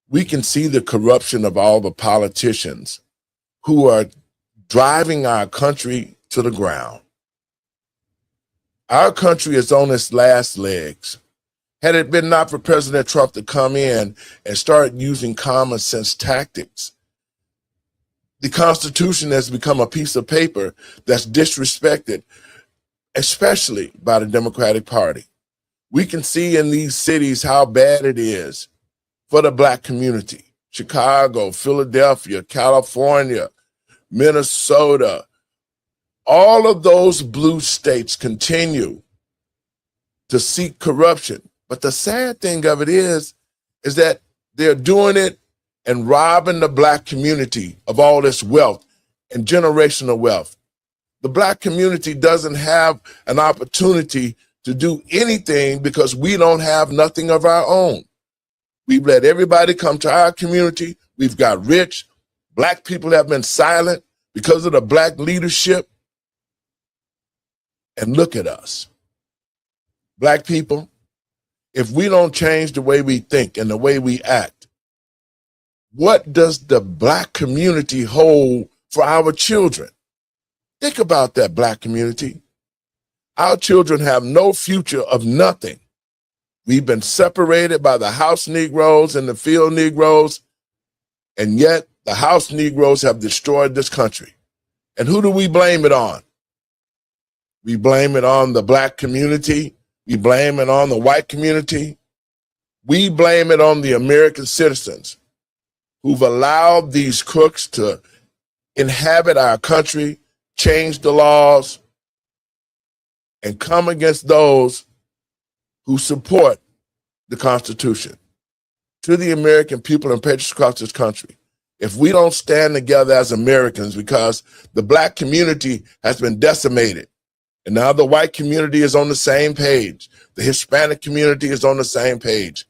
we can see the corruption of all the politicians who are driving our country to the ground. Our country is on its last legs. Had it been not for President Trump to come in and start using common sense tactics, the Constitution has become a piece of paper that's disrespected, especially by the Democratic Party. We can see in these cities how bad it is for the Black community. Chicago, Philadelphia, California, Minnesota, all of those blue states continue to seek corruption. But the sad thing of it is that they're doing it and robbing the Black community of all this wealth and generational wealth. The Black community doesn't have an opportunity to do anything because we don't have nothing of our own. We've let everybody come to our community. We've got rich. Black people have been silent because of the Black leadership. And look at us. Black people, if we don't change the way we think and the way we act, what does the Black community hold for our children? Think about that, Black community. Our children have no future of nothing. We've been separated by the house Negroes and the field Negroes, and yet the house Negroes have destroyed this country. And who do we blame it on? We blame it on the Black community. We blame it on the white community. We blame it on the American citizens who've allowed these crooks to inhabit our country, change the laws, and come against those who support the Constitution. To the American people and patriots across this country, if we don't stand together as Americans, because the Black community has been decimated, and now the white community is on the same page, the Hispanic community is on the same page.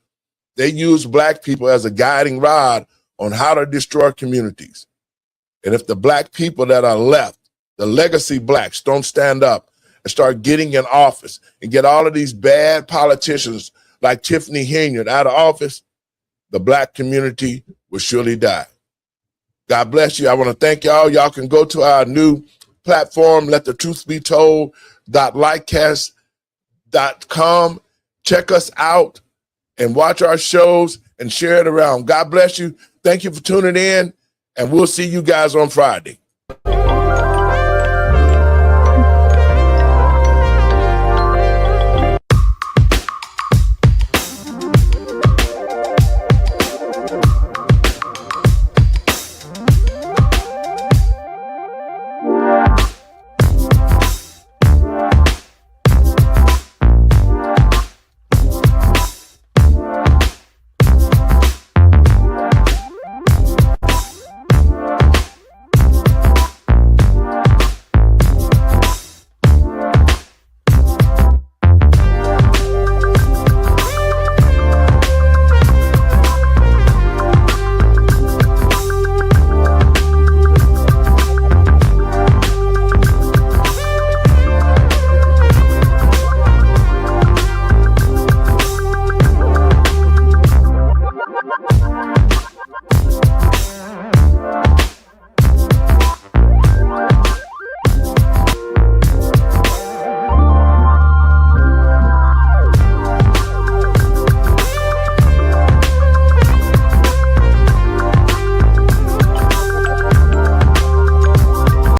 They use Black people as a guiding rod on how to destroy communities. And if the Black people that are left, the legacy Blacks, don't stand up and start getting in office and get all of these bad politicians like Tiffany Henyard out of office, the Black community will surely die. God bless you. I want to thank y'all. Y'all can go to our new platform, letthetruthbetold.lightcast.com. Check us out and watch our shows and share it around. God bless you. Thank you for tuning in, and we'll see you guys on Friday.